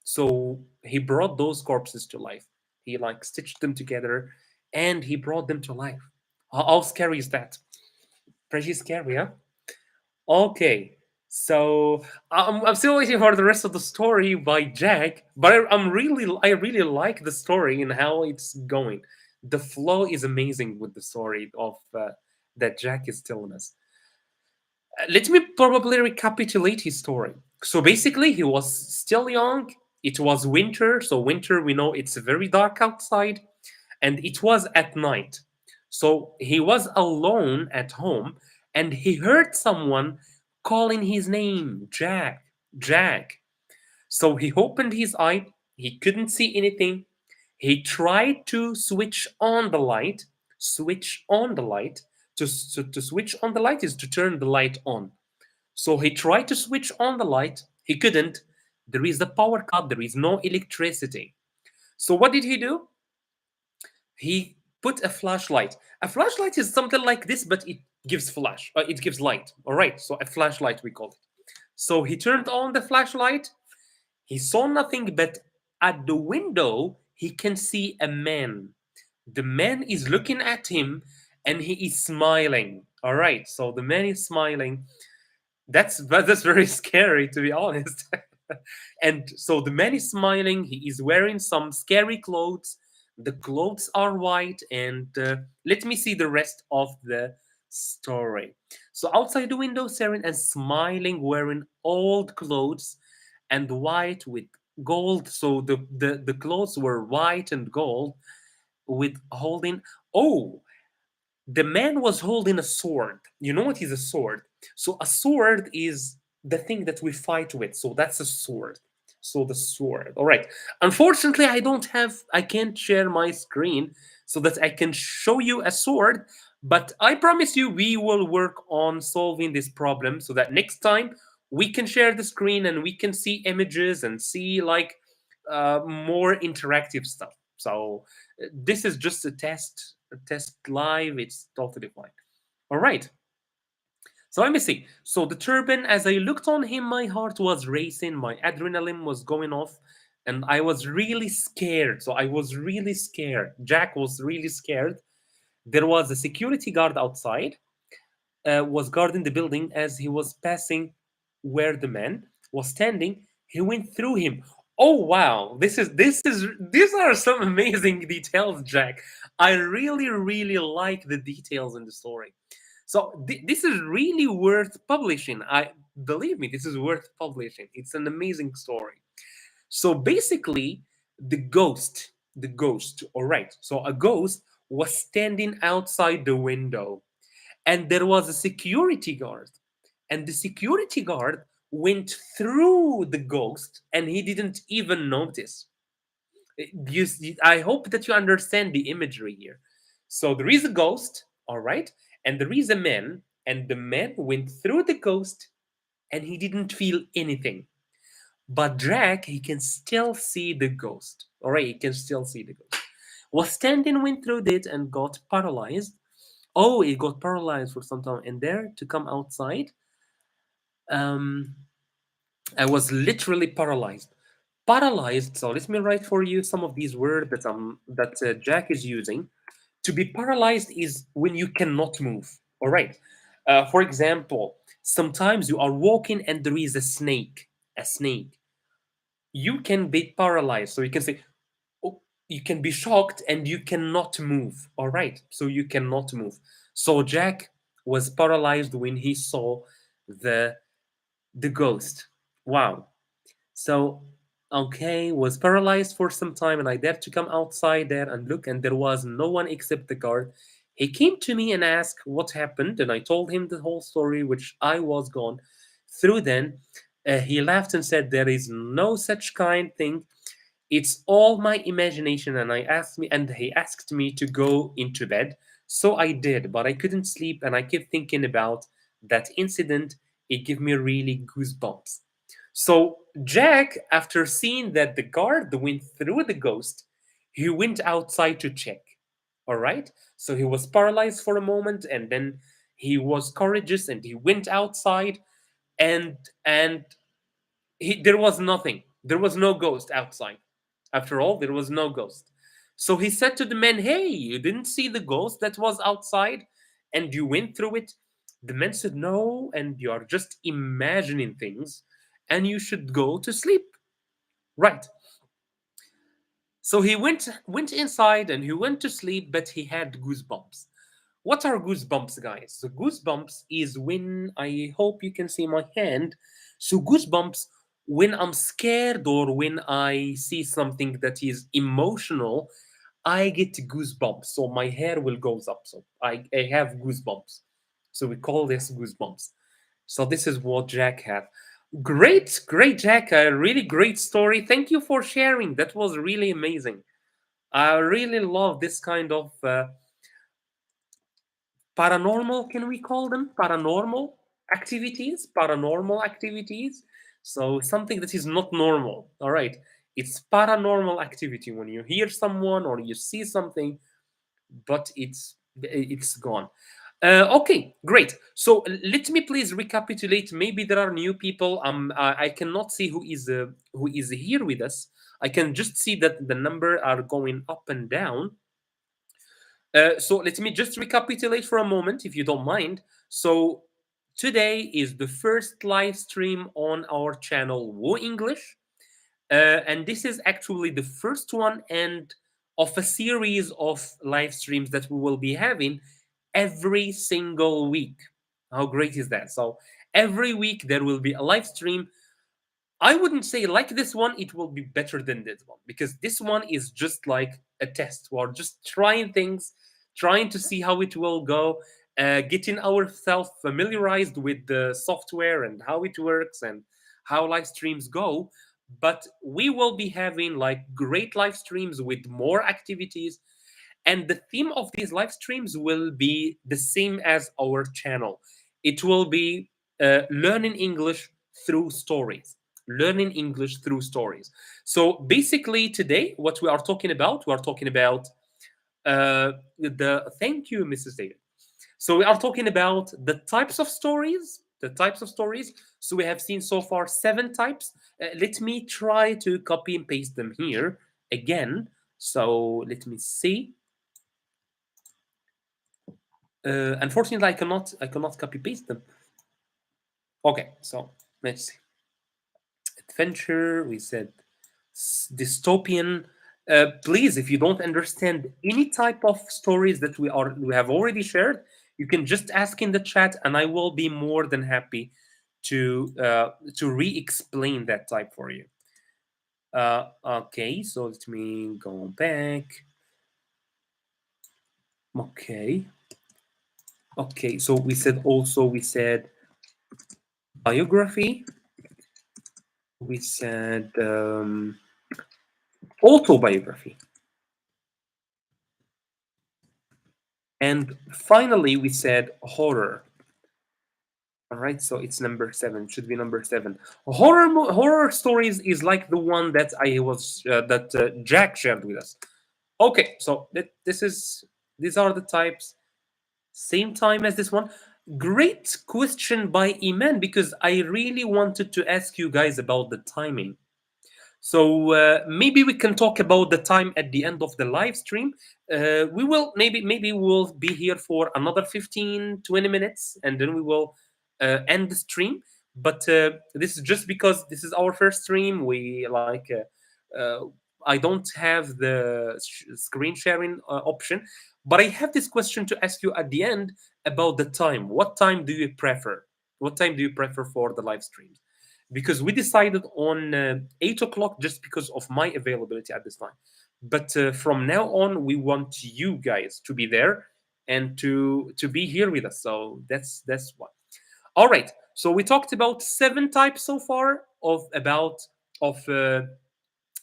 So he brought those corpses to life. He like stitched them together, and he brought them to life. How scary is that? Pretty scary, huh? Okay. So I'm still waiting for the rest of the story by Jack, but I really like the story and how it's going. The flow is amazing with the story of that Jack is telling us. Let me probably recapitulate his story. So basically, he was still young. It was winter. So, winter, we know it's very dark outside, and it was at night. So, he was alone at home and he heard someone calling his name, Jack, Jack. So, he opened his eye. He couldn't see anything. He tried to switch on the light. Switch on the light. To switch on the light is to turn the light on. So he tried to switch on the light. He couldn't. There is a power cut. There is no electricity. So what did he do? He put a flashlight. A flashlight is something like this, but it gives flash. It gives light. All right. So a flashlight we call it. So he turned on the flashlight. He saw nothing, but at the window he can see a man. The man is looking at him, and he is smiling. All right. So the man is smiling. That's very scary, to be honest. And so the man is smiling. He is wearing some scary clothes. The clothes are white, and let me see the rest of the story. So outside the window, staring and smiling, wearing old clothes and white with gold. So the clothes were white and gold with holding. Oh, the man was holding a sword. You know what is a sword? So a sword is the thing that we fight with. So that's a sword. So the sword. All right. Unfortunately, I can't share my screen so that I can show you a sword. But I promise you, we will work on solving this problem so that next time we can share the screen and we can see images and see like more interactive stuff. So this is just a test live. It's totally fine. All right. So let me see. So the turban, as I looked on him, my heart was racing, my adrenaline was going off, and I was really scared. So I was really scared. Jack was really scared. There was a security guard outside, was guarding the building as he was passing where the man was standing. He went through him. Oh wow, this is these are some amazing details, Jack. I really like the details in the story. So this is really worth publishing. I believe me, this is worth publishing. It's an amazing story. So basically, the ghost. All right. So a ghost was standing outside the window, and there was a security guard, and the security guard went through the ghost, and he didn't even notice. I hope that you understand the imagery here. So there is a ghost, all right, and there is a man, and the man went through the ghost, and he didn't feel anything. But Jack, he can still see the ghost. All right, he can still see the ghost. Was standing, went through it, and got paralyzed. Oh, he got paralyzed for some time, and there to come outside, um, I was literally paralyzed. Paralyzed. So let me write for you some of these words that Jack is using. To be paralyzed is when you cannot move. All right. For example, sometimes you are walking and there is a snake. A snake. You can be paralyzed. So you can say, oh, you can be shocked and you cannot move. All right. So you cannot move. So Jack was paralyzed when he saw the the ghost. Wow. So, okay, was paralyzed for some time, and I dared to come outside there and look, and there was no one except the guard. He came to me and asked what happened, and I told him the whole story, which I was gone through then. He laughed and said, "There is no such kind thing. It's all my imagination." And he asked me to go into bed. So I did, but I couldn't sleep, and I kept thinking about that incident. It gave me really goosebumps. So Jack, after seeing that the guard went through the ghost, he went outside to check. All right. So he was paralyzed for a moment, and then he was courageous and he went outside, and there was nothing. There was no ghost outside. After all, there was no ghost. So he said to the men, "Hey, you didn't see the ghost that was outside and you went through it?" The men said, "No, and you are just imagining things and you should go to sleep." Right. So he went inside and he went to sleep, but he had goosebumps. What are goosebumps, guys? So goosebumps is when, I hope you can see my hand. So goosebumps when I'm scared or when I see something that is emotional, I get goosebumps. So my hair will goes up. So I have goosebumps. So we call this goosebumps. So this is what Jack had. Great, Jack. A really great story. Thank you for sharing. That was really amazing. I really love this kind of paranormal, can we call them paranormal activities. So something that is not normal. All right, it's paranormal activity when you hear someone or you see something, but it's gone. Okay, great. So let me please recapitulate. Maybe there are new people. I cannot see who is here with us. I can just see that the number are going up and down. So let me just recapitulate for a moment, if you don't mind. So today is the first live stream on our channel, Woo English, and this is actually the first one and of a series of live streams that we will be having every single week. How great is that? So every week there will be a live stream. I wouldn't say like this one, it will be better than this one because this one is just like a test. We're just trying things, trying to see how it will go, getting ourselves familiarized with the software and how it works and how live streams go. But we will be having like great live streams with more activities, and the theme of these live streams will be the same as our channel. It will be learning English through stories. Learning English through stories. So basically, today, what we are talking about, the. Thank you, Mrs. David. So we are talking about the types of stories. The types of stories. So we have seen so far seven types. Let me try to copy and paste them here again. So let me see. Unfortunately, I cannot copy paste them. Okay, so let's see. Adventure. We said dystopian. Please, if you don't understand any type of stories that we have already shared, you can just ask in the chat, and I will be more than happy to re-explain that type for you. Okay, so let me go back. Okay, okay. So we said biography. We said autobiography, and finally we said horror. All right, so it's number seven. Should be number seven. Horror stories is like the one that I was that Jack shared with us. Okay, so these are the types. Same time as this one. Great question by Iman, because I really wanted to ask you guys about the timing. So maybe we can talk about the time at the end of the live stream. We will maybe we'll be here for another 15-20 minutes, and then we will end the stream. But this is just because this is our first stream. We like I don't have the screen sharing option, but I have this question to ask you at the end about the time. What time do you prefer? What time do you prefer for the live streams? Because we decided on 8 o'clock just because of my availability at this time. But from now on, we want you guys to be there and to be here with us. So that's what. All right. So we talked about seven types so far of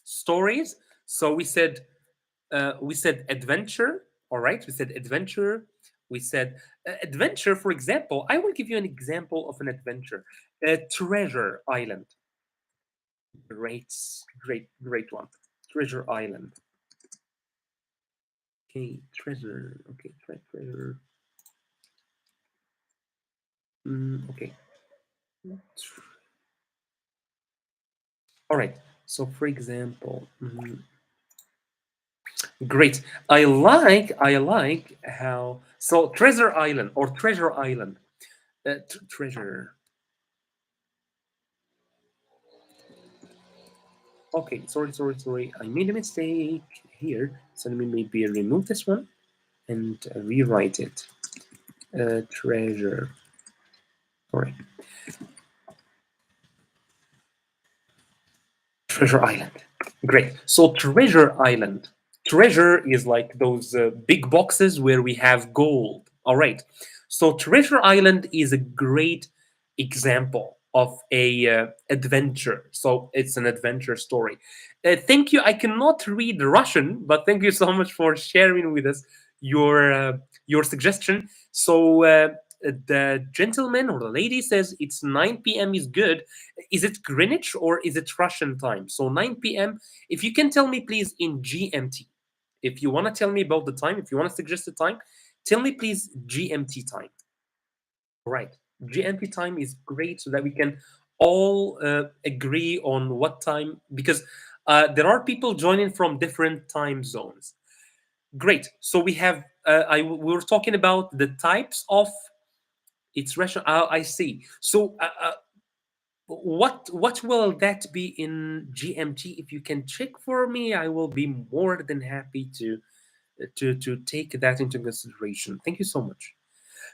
stories. So we said adventure. All right. We said adventure. We said adventure. For example, I will give you an example of an adventure. Treasure Island. Great, great one. Treasure Island. Okay, treasure. Okay, treasure. Okay. All right. So, for example, great. I like how. So, Treasure Island or Treasure Island. Treasure. Okay, sorry. I made a mistake here. So let me maybe remove this one and rewrite it. Treasure. All right. Treasure Island. Great. So Treasure Island. Treasure is like those big boxes where we have gold. All right. So Treasure Island is a great example of a adventure. So it's an adventure story. Thank you. I cannot read Russian, but thank you so much for sharing with us your suggestion. So the gentleman or the lady says it's 9 p.m. is good. Is it Greenwich or is it Russian time? So 9 p.m. If you can tell me, please, in GMT. If you want to tell me about the time, if you want to suggest the time, tell me, please, GMT time. Right. GMT time is great so that we can all agree on what time, because there are people joining from different time zones. Great. So we have, we were talking about the types of, it's Russian. I see. So what will that be in GMT? If you can check for me, I will be more than happy to take that into consideration. Thank you so much.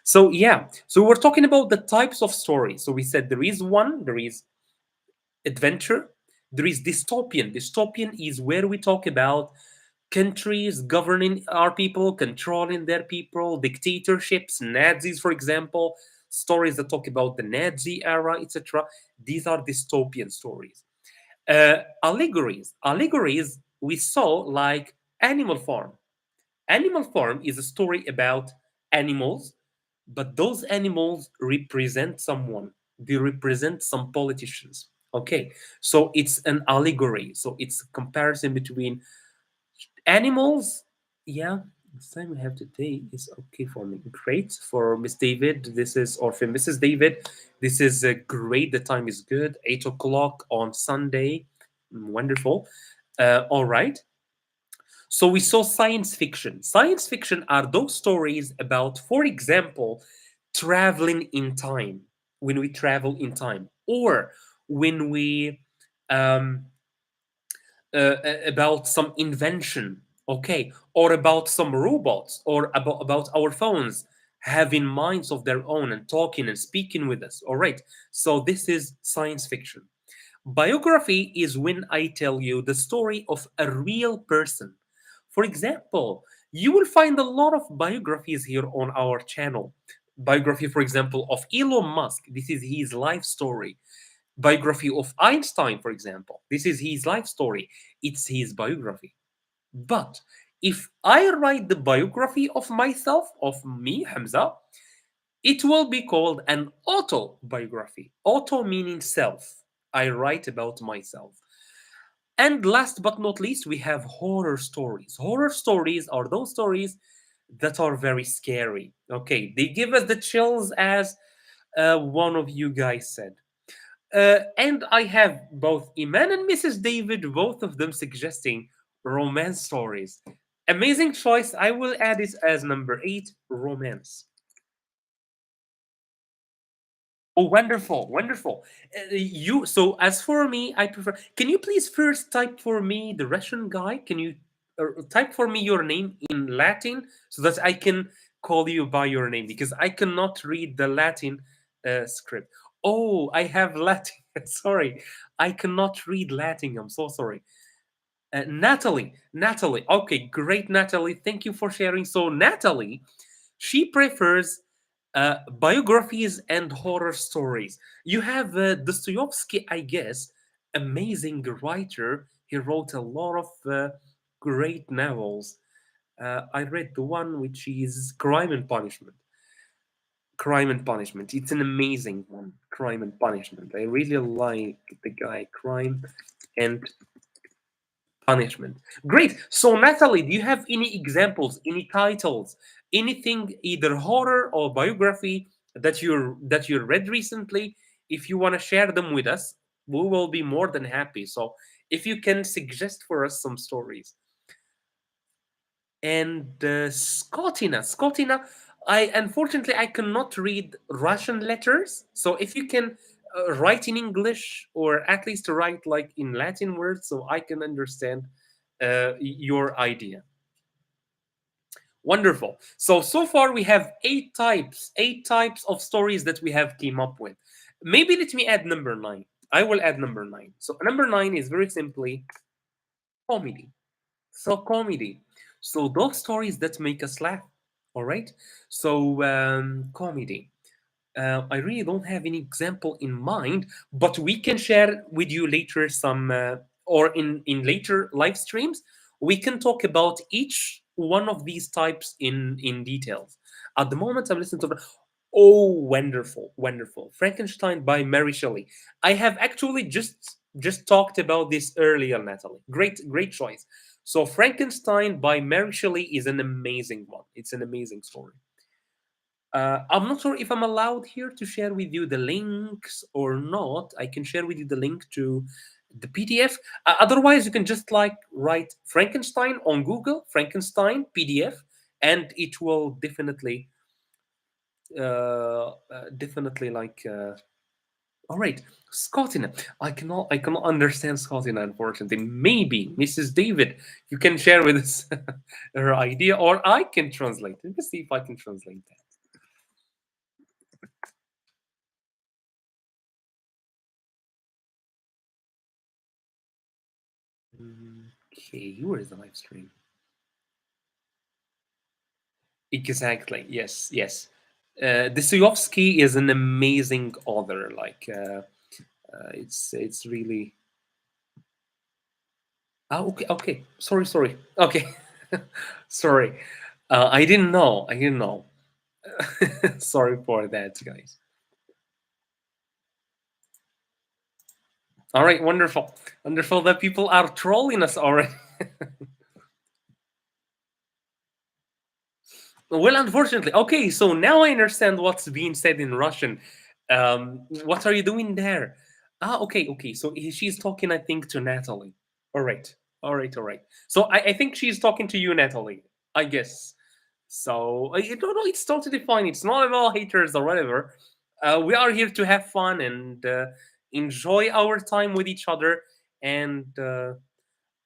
So yeah, so we're talking about the types of stories. So we said there is adventure, there is dystopian. Dystopian is where we talk about countries governing our people, controlling their people, dictatorships, Nazis, for example, stories that talk about the Nazi era, etc. These are dystopian stories. Allegories we saw like Animal Farm. Animal Farm is a story about animals, but those animals represent someone. They represent some politicians. Okay, so it's an allegory. So it's a comparison between animals. Yeah, The time we have today is okay for me. Great. For Miss David, this is, or for Mrs. David, this is great. The time is good. 8 o'clock on Sunday. Wonderful. All right. So we saw science fiction. Science fiction are those stories about, for example, traveling in time, when we travel in time, or when we um, about some invention, okay, or about some robots, or about our phones having minds of their own and talking and speaking with us. All right. So this is science fiction. Biography is when I tell you the story of a real person. For example, you will find a lot of biographies here on our channel. Biography, for example, of Elon Musk. This is his life story. Biography of Einstein, for example. This is his life story. It's his biography. But if I write the biography of myself, of me, Hamza, it will be called an autobiography. Auto meaning self. I write about myself. And last but not least, we have horror stories. Horror stories are those stories that are very scary. Okay, they give us the chills, as one of you guys said. And I have both Iman and Mrs. David, both of them suggesting romance stories. Amazing choice. I will add it as number 8, romance. Oh, wonderful, wonderful. You so as for me, I prefer. Can you please first type for me the Russian guy? Can you type for me your name in Latin so that I can call you by your name, because I cannot read the Latin script. Oh, I have Latin. Sorry, I cannot read Latin. I'm so sorry. Natalie, Natalie. Okay, great, Natalie. Thank you for sharing. So, Natalie, she prefers biographies and horror stories. You have Dostoevsky, I guess, amazing writer. He wrote a lot of great novels. I read the one which is Crime and Punishment. Crime and Punishment. It's an amazing one. Crime and Punishment. I really like the guy. Crime and Punishment. Great. So, Natalie, do you have any examples, any titles, anything, either horror or biography that you read recently? If you want to share them with us, we will be more than happy. So, if you can suggest for us some stories. And Scottina, I unfortunately I cannot read Russian letters. So, if you can write in English, or at least write like in Latin words, so I can understand your idea. Wonderful. So far we have eight types of stories that we have came up with. Maybe let me add number 9. I will add number 9. So number 9 is very simply comedy. So comedy. So those stories that make us laugh. All right. So comedy. I really don't have any example in mind, but we can share with you later some, or in later live streams, we can talk about each one of these types in details. At the moment, I'm listening to. Oh, wonderful, wonderful! Frankenstein by Mary Shelley. I have actually just talked about this earlier, Natalie. Great choice. So Frankenstein by Mary Shelley is an amazing one. It's an amazing story. I'm not sure if I'm allowed here to share with you the links or not. I can share with you the link to the PDF. Otherwise, you can just like write Frankenstein on Google, Frankenstein PDF, and it will definitely like. All right, Scottina. I cannot understand Scottina, unfortunately. Maybe Mrs. David, you can share with us her idea, or I can translate. Let me see if I can translate that. Okay, where is the live stream? Exactly. Yes. Yes. Dostoevsky is an amazing author. Like, it's really. Oh, okay. Okay. Sorry. Sorry. Okay. Sorry. I didn't know. I didn't know. Sorry for that, guys. All right. Wonderful. Wonderful that people are trolling us already. Well, unfortunately. Okay, so now I understand what's being said in Russian. What are you doing there? Ah, okay, okay. So she's talking, I think, to Natalie. All right, all right, all right. So I think she's talking to you, Natalie. I guess. So I don't know. It's totally fine. It's not at all haters or whatever. We are here to have fun and enjoy our time with each other. And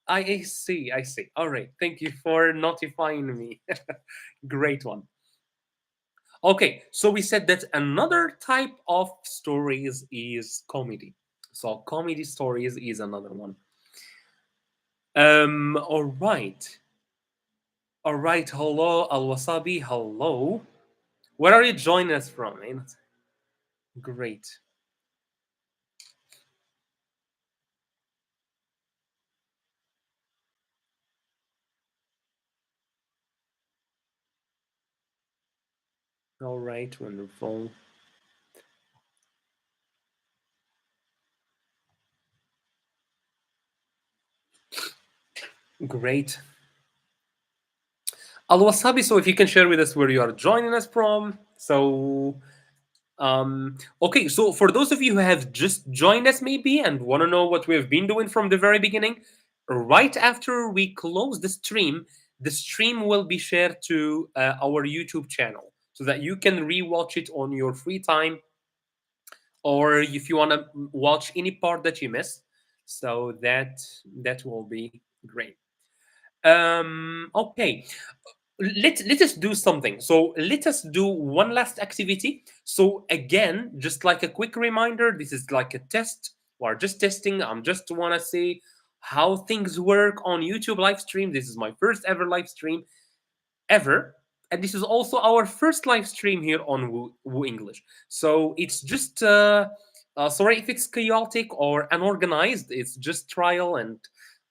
I see, I see. All right. Thank you for notifying me. Great one. Okay, so we said that another type of stories is comedy. So comedy stories is another one. All right. All right. Hello, Al Wasabi. Hello. Where are you joining us from? Great. All right. Wonderful. Great. Al Wasabi. So if you can share with us where you are joining us from. So okay, so for those of you who have just joined us maybe and want to know what we've been doing from the very beginning, right after we close the stream will be shared to our YouTube channel so that you can rewatch it on your free time or if you want to watch any part that you missed. So that will be great. Okay, let us do something. So let us do one last activity. So again, just like a quick reminder, this is like a test. We're just testing. I'm just want to see how things work on YouTube live stream. This is my first ever live stream ever. And this is also our first live stream here on Woo English. So it's just, sorry if it's chaotic or unorganized. It's just trial, and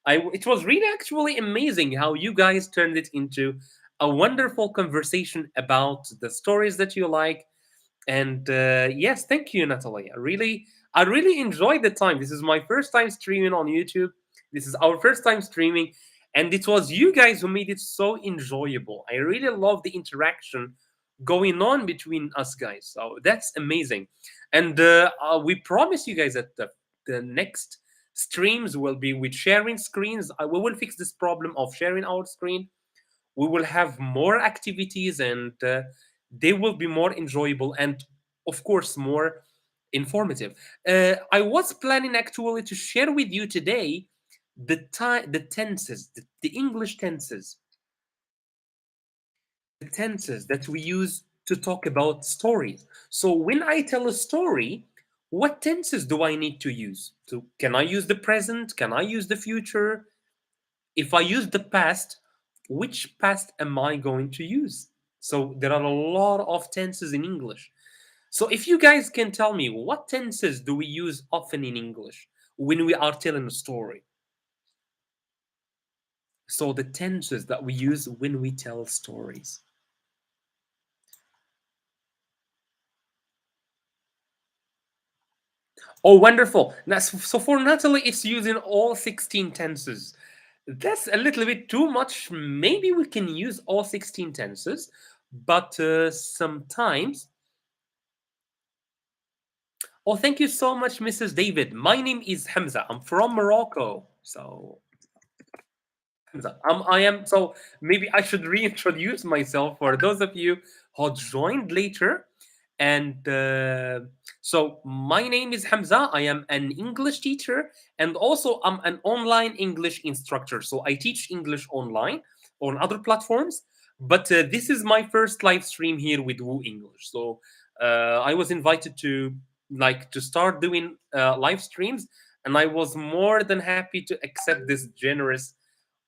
it was really actually amazing how you guys turned it into a wonderful conversation about the stories that you like, and yes, thank you, Natalie. I really enjoyed the time. This is my first time streaming on YouTube. This is our first time streaming, and it was you guys who made it so enjoyable. I really love the interaction going on between us guys. So that's amazing, and we promise you guys that the next streams will be with sharing screens. We will fix this problem of sharing our screen. We will have more activities, and they will be more enjoyable and of course more informative. I was planning actually to share with you today the tenses, the English tenses, the tenses that we use to talk about stories. So when I tell a story, what tenses do I need to use? So can I use the present? Can I use the future? If I use the past, which past am I going to use? So there are a lot of tenses in English. So if you guys can tell me what tenses do we use often in English when we are telling a story? So the tenses that we use when we tell stories. Oh, wonderful. Now, so for Natalie, it's using all 16 tenses. That's a little bit too much. Maybe we can use all 16 tenses, but sometimes. Oh, thank you so much, Mrs. David. My name is Hamza. I'm from Morocco. So, Hamza, I am. So, maybe I should reintroduce myself for those of you who joined later. And so, my name is Hamza. I am an English teacher, and also I'm an online English instructor. So, I teach English online on other platforms. But this is my first live stream here with Woo English. So, I was invited to start doing live streams, and I was more than happy to accept this generous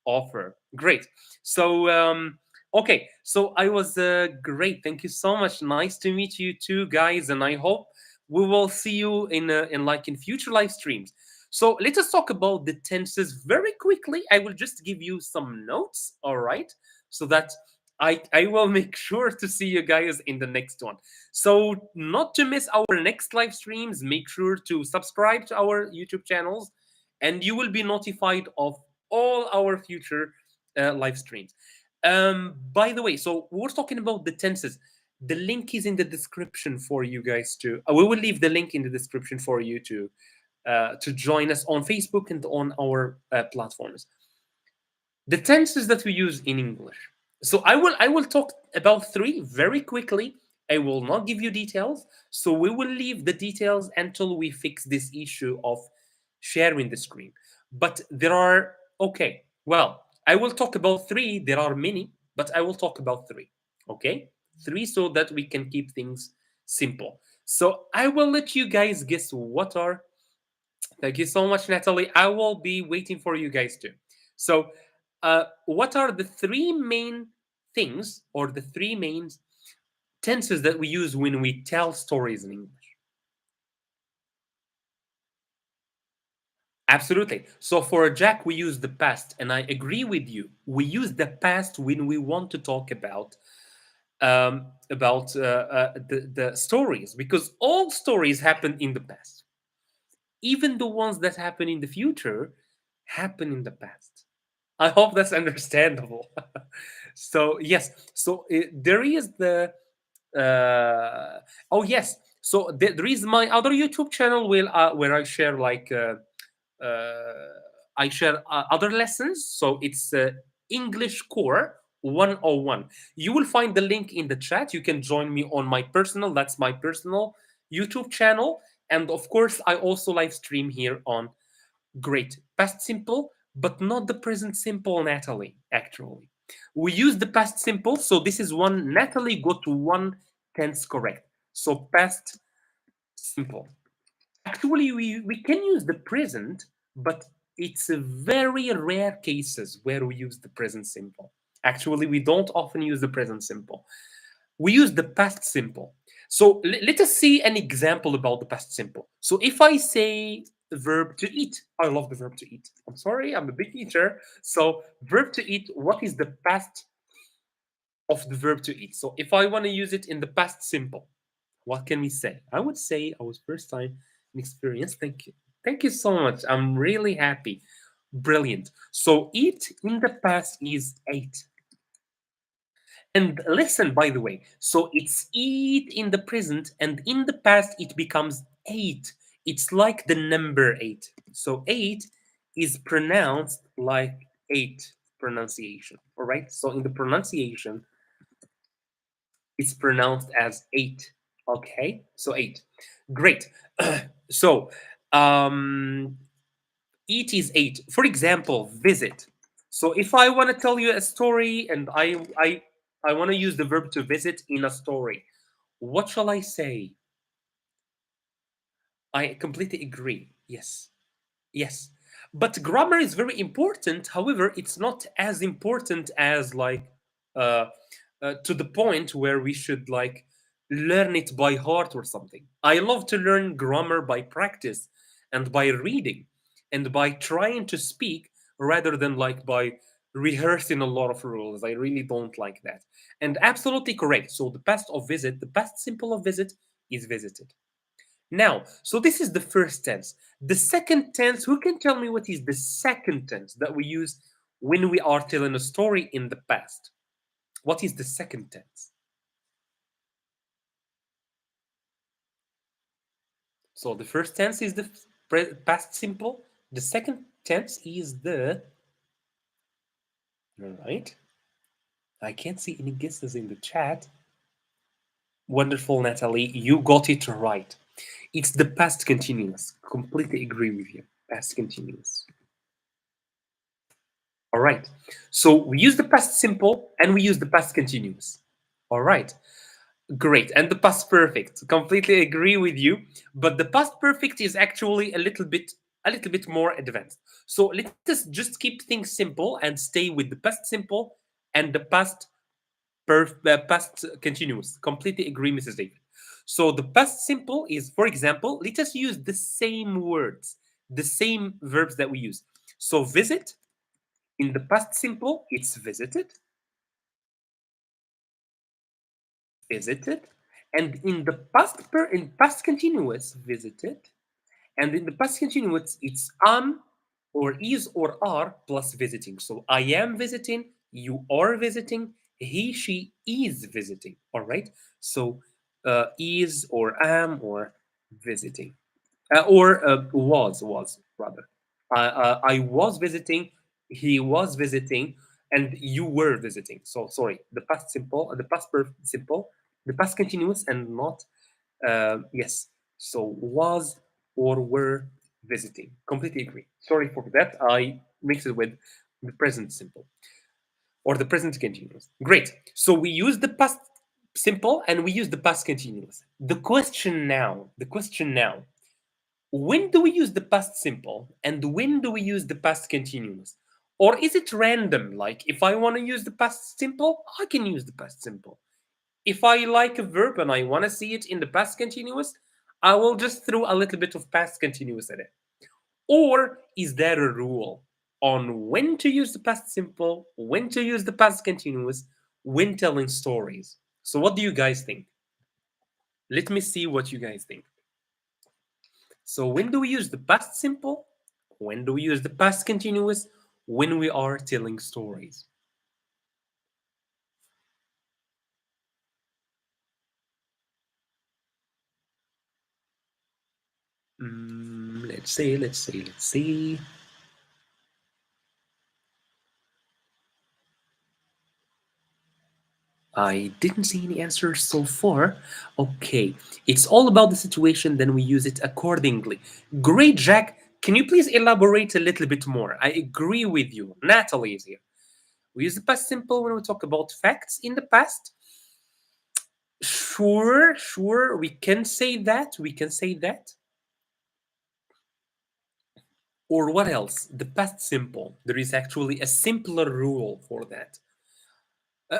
offer. Great. So okay, so I was great. Thank you so much. Nice to meet you too, guys, and I hope we will see you in future live streams. So let us talk about the tenses very quickly. I will just give you some notes, all right, so that I will make sure to see you guys in the next one. So not to miss our next live streams, make sure to subscribe to our YouTube channels, and you will be notified of all our future live streams. By the way, so we're talking about the tenses. The link is in the description for you guys to. We will leave the link in the description for you to join us on Facebook and on our platforms. The tenses that we use in English. So I will talk about three very quickly. I will not give you details. So we will leave the details until we fix this issue of sharing the screen. But there are okay. Well, I will talk about three. There are many, but I will talk about three. Okay, three so that we can keep things simple. So I will let you guys guess what are. Thank you so much, Natalie. I will be waiting for you guys too. So, what are the three main things or the three main tenses that we use when we tell stories in English? Absolutely. So, for Jack, we use the past, and I agree with you. We use the past when we want to talk about the stories because all stories happen in the past. Even the ones that happen in the future happen in the past. I hope that's understandable. So yes, so there is the oh yes, so there is my other YouTube channel where I share uh, I share other lessons. So it's English Core 101. You will find the link in the chat. You can join me on my personal. That's my personal YouTube channel, and of course I also live stream here on Great. Past simple, but not the present simple, Natalie, actually. We use the past simple, so this is one. Natalie got one tense correct. So past simple. Actually, we can use the present, but it's a very rare cases where we use the present simple. Actually, we don't often use the present simple. We use the past simple. So let us see an example about the past simple. So if I say the verb to eat, I love the verb to eat. I'm sorry, I'm a big eater. So verb to eat, what is the past of the verb to eat? So if I want to use it in the past simple, what can we say? I would say I was first time in experience. Thank you. Thank you so much. I'm really happy. Brilliant. So eat in the past is ate. And listen, by the way, so it's eat in the present, and in the past it becomes eight. It's like the number eight. So eight is pronounced like eight pronunciation. All right. So in the pronunciation, it's pronounced as eight. Okay. So eight. Great. So um, eat is eight. For example, visit. So if I want to tell you a story and I want to use the verb to visit in a story, what shall I say? I completely agree. Yes. Yes. But grammar is very important. However, it's not as important as uh, to the point where we should learn it by heart or something. I love to learn grammar by practice and by reading and by trying to speak rather than by rehearsing a lot of rules. I really don't like that. And absolutely correct. So the past of visit, the past simple of visit is visited. Now, so this is the first tense. The second tense, who can tell me what is the second tense that we use when we are telling a story in the past? What is the second tense? So the first tense is the past simple. The second tense is the. All right. I can't see any guesses in the chat. Wonderful, Natalie. You got it right. It's the past continuous. Completely agree with you. Past continuous. All right. So we use the past simple and we use the past continuous. All right. Great. And the past perfect. Completely agree with you. But the past perfect is actually a little bit more advanced. So let us just keep things simple and stay with the past simple and the past continuous. Completely agree, Mrs. David. So the past simple is, for example, let us use the same words, the same verbs that we use. So visit, in the past simple, it's visited, visited, and in the past continuous, visited, and in the past continuous, it's am or is or are plus visiting. So I am visiting, You are visiting. He, she is visiting. All right. So is or am or visiting. Or was rather. I was visiting, he was visiting, and you were visiting. So sorry, the past simple, the past perfect simple, the past continuous, and not yes. So was or were visiting. Completely agree. Sorry for that. I mixed it with the present simple or the present continuous. Great. So we use the past simple and we use the past continuous. The question now, when do we use the past simple and when do we use the past continuous? Or is it random? Like if I want to use the past simple, I can use the past simple. If I like a verb and I want to see it in the past continuous, I will just throw a little bit of past continuous at it. Or is there a rule on when to use the past simple, when to use the past continuous, when telling stories? So, what do you guys think? Let me see what you guys think. So when do we use the past simple? When do we use the past continuous? When we are telling stories. Let's see, let's see, let's see. I didn't see any answers so far. Okay, it's all about the situation, then we use it accordingly. Great, Jack. Can you please elaborate a little bit more? I agree with you. Natalie is here. We use the past simple when we talk about facts in the past. Sure, sure, we can say that. We can say that. Or what else? The past simple. There is actually a simpler rule for that.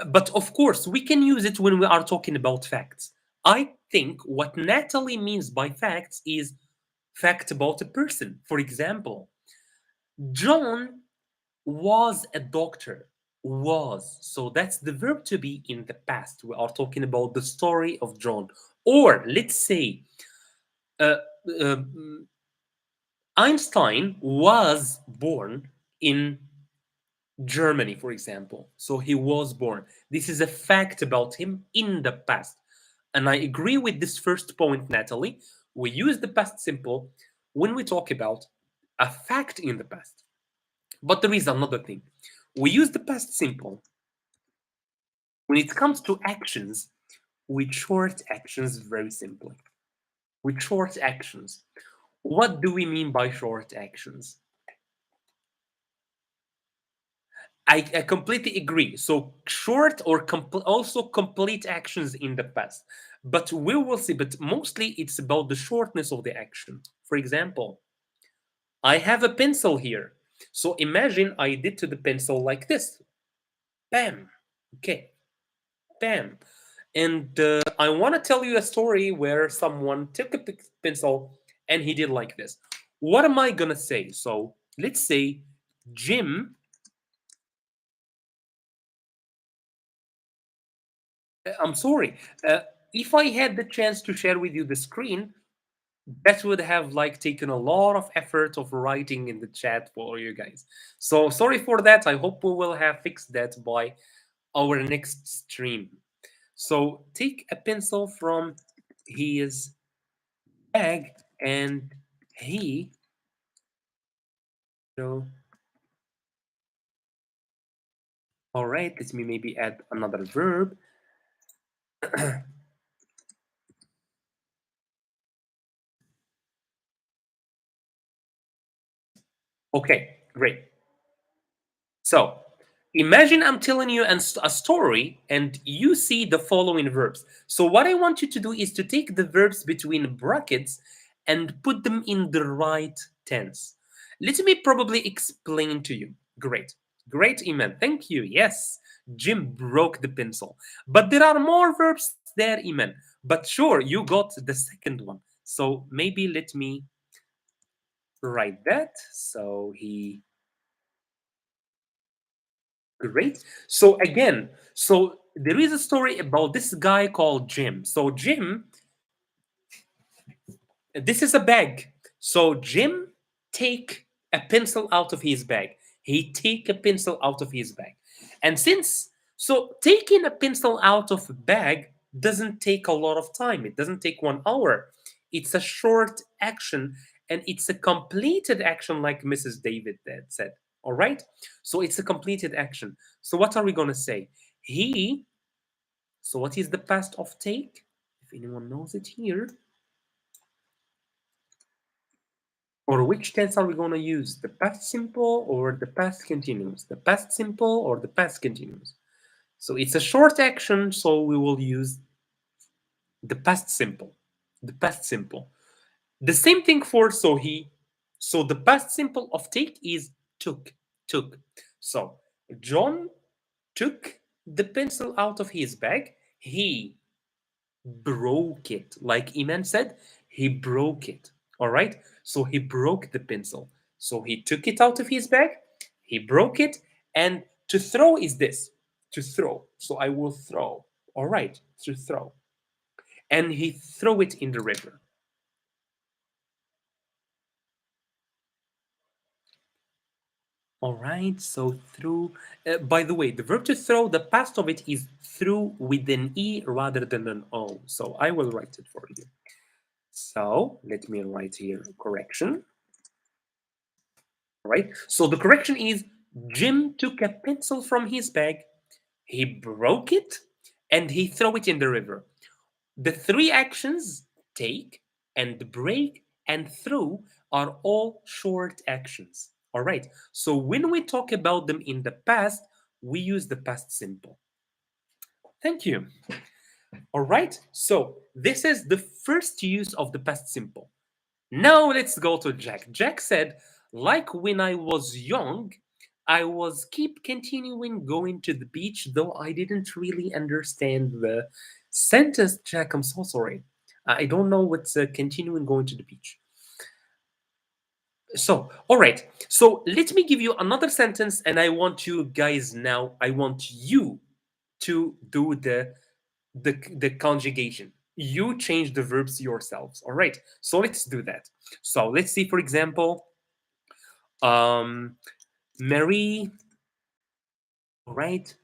But of course, we can use it when we are talking about facts. I think what Natalie means by facts is fact about a person. For example, John was a doctor. Was. So that's the verb to be in the past. We are talking about the story of John. Or let's say, uh, uh, Einstein was born in Germany, for example. So he was born. This is a fact about him in the past. And I agree with this first point, Natalie. We use the past simple when we talk about a fact in the past. But there is another thing. We use the past simple when it comes to actions with short actions very simply. With short actions. What do we mean by short actions? I completely agree. So short or also complete actions in the past. But we will see, but mostly it's about the shortness of the action. For example, I have a pencil here. So imagine I did to the pencil like this. Bam. Okay. Bam. And I want to tell you a story where someone took a pencil and he did like this. What am I going to say? So let's say Jim. I'm sorry. If I had the chance to share with you the screen, that would have like taken a lot of effort of writing in the chat for you guys. So sorry for that. I hope we will have fixed that by our next stream. So take a pencil from his bag and he so all right, let me maybe add another verb. Okay, great. So imagine I'm telling you a story and you see the following verbs. So what I want you to do is to take the verbs between brackets and put them in the right tense. Let me probably explain to you. Great. Great, Iman. Thank you. Yes, Jim broke the pencil. But there are more verbs there, Iman. But sure, you got the second one. So maybe let me write that. So he Great. So again, so there is a story about this guy called Jim. So Jim, this is a bag. So Jim take a pencil out of his bag. He take a pencil out of his bag. And since so taking a pencil out of a bag doesn't take a lot of time. It doesn't take 1 hour. It's a short action and it's a completed action, like Mrs. David said. All right. So it's a completed action. So what are we going to say? He. So what is the past of take? If anyone knows it here. Or which tense are we going to use? The past simple or the past continuous? The past simple or the past continuous? So it's a short action, so we will use the past simple. The past simple. The same thing for so he. So the past simple of take is took. Took. So John took the pencil out of his bag. He broke it. Like Iman said, he broke it. All right. So he broke the pencil. So he took it out of his bag. He broke it. And to throw is this to throw. So I will throw. All right. To throw. And he threw it in the river. All right, so through. By the way, the verb to throw, the past of it is through with an E rather than an O. So I will write it for you. So let me write here correction. All right, so the correction is Jim took a pencil from his bag, he broke it, and he threw it in the river. The three actions, take and break and throw, are all short actions. All right. So when we talk about them in the past, we use the past simple. Thank you. All right. So this is the first use of the past simple. Now let's go to Jack. Jack said, like when I was young, I was keep continuing going to the beach, though I didn't really understand the sentence. Jack, I'm so sorry. I don't know what's continuing going to the beach. So, all right. So let me give you another sentence, and I want you guys now. I want you to do the conjugation. You change the verbs yourselves. All right. So let's do that. So let's see, for example, um, Mary. All right.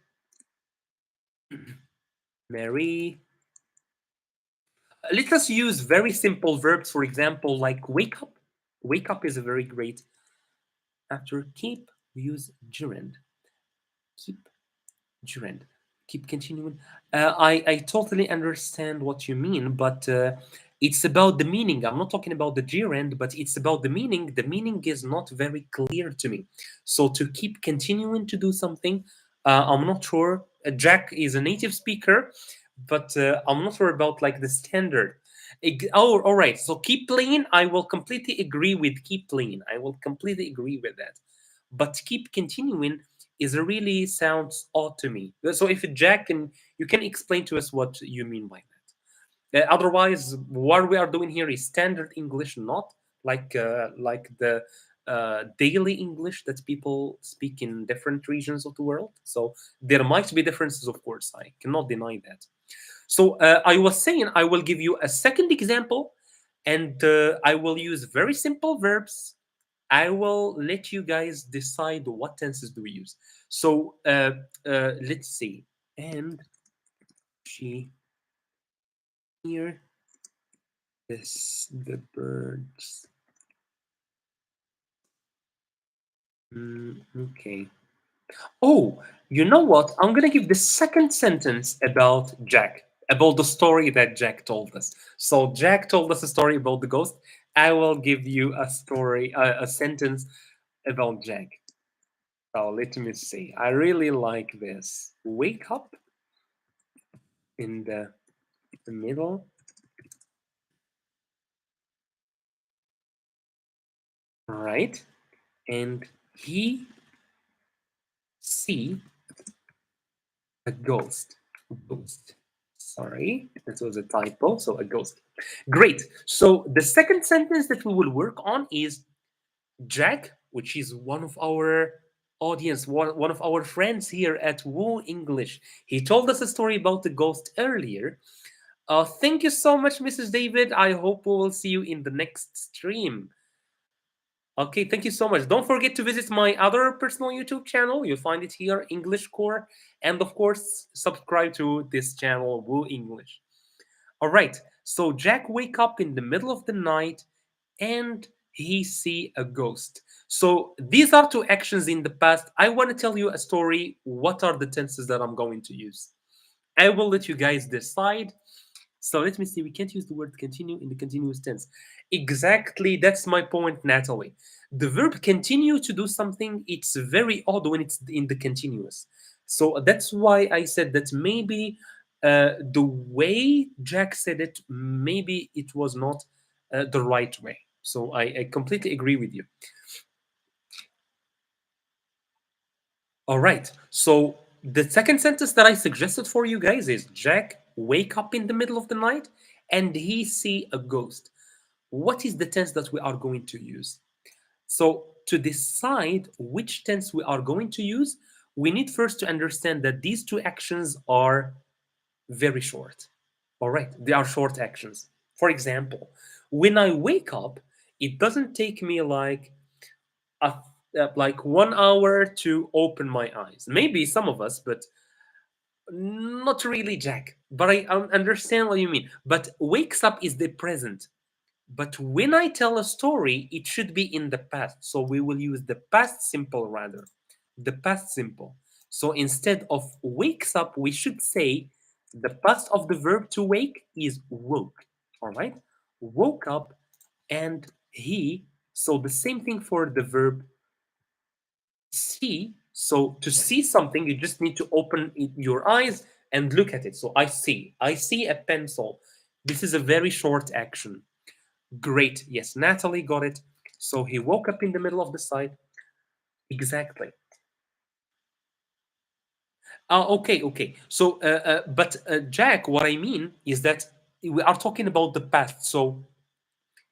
Mary. Let us use very simple verbs. For example, like wake up. Wake up is a very great. After keep, we use gerund. Keep gerund. Keep continuing. I totally understand what you mean, but it's about the meaning. I'm not talking about the gerund, but it's about the meaning. The meaning is not very clear to me. So to keep continuing to do something, I'm not sure. Jack is a native speaker, but I'm not sure about like the standard. Oh, all right. So keep playing. I will completely agree with keep playing. I will completely agree with that. But keep continuing is a really sounds odd to me. So if Jack can you can explain to us what you mean by that. Otherwise, what we are doing here is standard English, not like the daily English that people speak in different regions of the world. So there might be differences, of course. I cannot deny that. So I was saying I will give you a second example, and I will use very simple verbs. I will let you guys decide what tenses do we use. So let's see. And she hear the birds. Okay. Oh, you know what? I'm gonna give the second sentence about Jack, about the story that Jack told us. So Jack told us a story about the ghost. I will give you a story, a sentence about Jack. So let me see. I really like this. Wake up in the middle. Right? And he see a ghost. Ghost. Sorry, this was a typo. So a ghost. Great. So the second sentence that we will work on is Jack, which is one of our audience, one of our friends here at Woo English. He told us a story about the ghost earlier. Thank you so much, Mrs. David. I hope we will see you in the next stream. Okay, thank you so much. Don't forget to visit my other personal YouTube channel. You'll find it here, English Core. And of course, subscribe to this channel, Woo English. All right. So Jack wake up in the middle of the night and he see a ghost. So these are two actions in the past. I want to tell you a story. What are the tenses that I'm going to use? I will let you guys decide. So let me see. We can't use the word continue in the continuous tense. Exactly. That's my point, Natalie. The verb continue to do something, it's very odd when it's in the continuous. So that's why I said that maybe the way Jack said it, maybe it was not the right way. So I completely agree with you. All right. So the second sentence that I suggested for you guys is Jack wake up in the middle of the night and he see a ghost. What is the tense that we are going to use? So to decide which tense we are going to use, we need first to understand that these two actions are very short. All right, they are short actions. For example, when I wake up, it doesn't take me a, like 1 hour to open my eyes. Maybe some of us, but not really, Jack. But I understand what you mean. But wakes up is the present. But when I tell a story, it should be in the past. So we will use the past simple rather. The past simple. So instead of wakes up, we should say the past of the verb to wake is woke. All right? Woke up and he. So the same thing for the verb see. So to see something, you just need to open your eyes and look at it. So I see. I see a pencil. This is a very short action. Great. Yes, Natalie got it. So he woke up in the middle of the site. Exactly. Okay, okay. So, but Jack, what I mean is that we are talking about the past. So,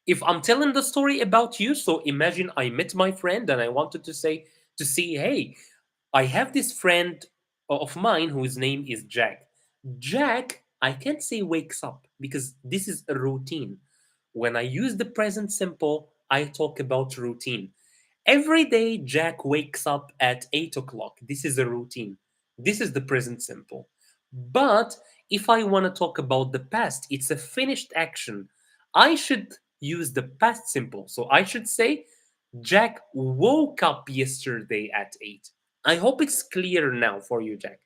if I'm telling the story about you, so imagine I met my friend and I wanted to say to see, hey, I have this friend of mine whose name is Jack. Jack, I can't say wakes up because this is a routine. When I use the present simple, I talk about routine. Every day, Jack wakes up at 8 o'clock. This is a routine. This is the present simple. But if I want to talk about the past, it's a finished action. I should use the past simple. So I should say, Jack woke up yesterday at 8. I hope it's clear now for you, Jack.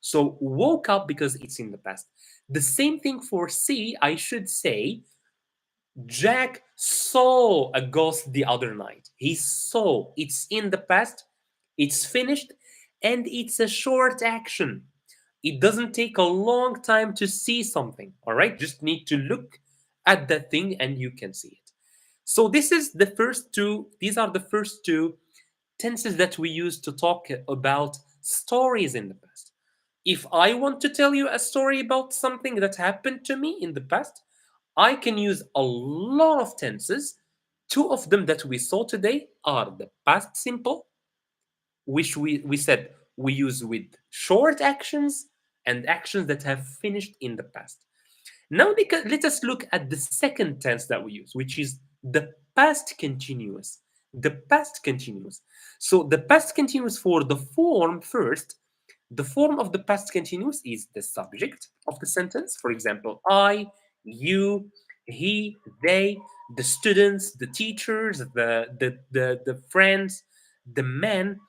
So woke up because it's in the past. The same thing for C, I should say, Jack saw a ghost the other night. He saw. It's in the past, it's finished, and it's a short action. It doesn't take a long time to see something, all right? Just need to look at that thing and you can see it. So these are the first two tenses that we use to talk about stories in the past. If I want to tell you a story about something that happened to me in the past, I can use a lot of tenses. Two of them that we saw today are the past simple, which we said we use with short actions and actions that have finished in the past. Now let us look at the second tense that we use, which is the past continuous. The past continuous. So the past continuous for the form first, the form of the past continuous is the subject of the sentence. For example, I, you, he, they, the students, the teachers, the friends, the men.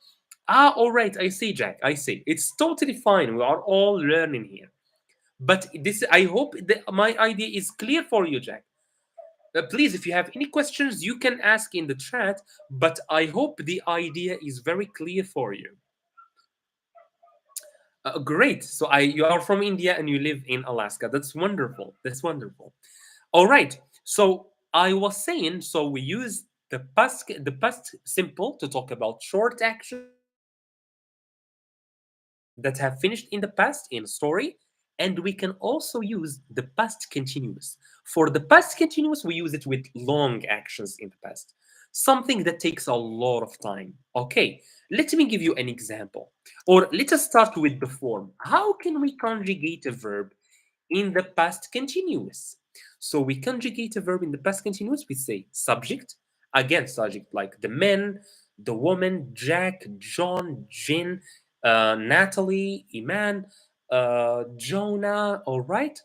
All right, I see, Jack. I see. It's totally fine. We are all learning here. But this, I hope that my idea is clear for you, Jack. Please, if you have any questions, you can ask in the chat. But I hope the idea is very clear for you. Great. So you are from India and you live in Alaska. That's wonderful. That's wonderful. All right. So I was saying, so we use the past simple to talk about short actions that have finished in the past in a story, and we can also use the past continuous. For the past continuous, we use it with long actions in the past, something that takes a lot of time. Okay, let me give you an example. Or let us start with the form. How can we conjugate a verb in the past continuous? So we conjugate a verb in the past continuous, we say subject. again subject like the men, the woman, Jack, John, Jin, Natalie, Iman, Jonah. All right.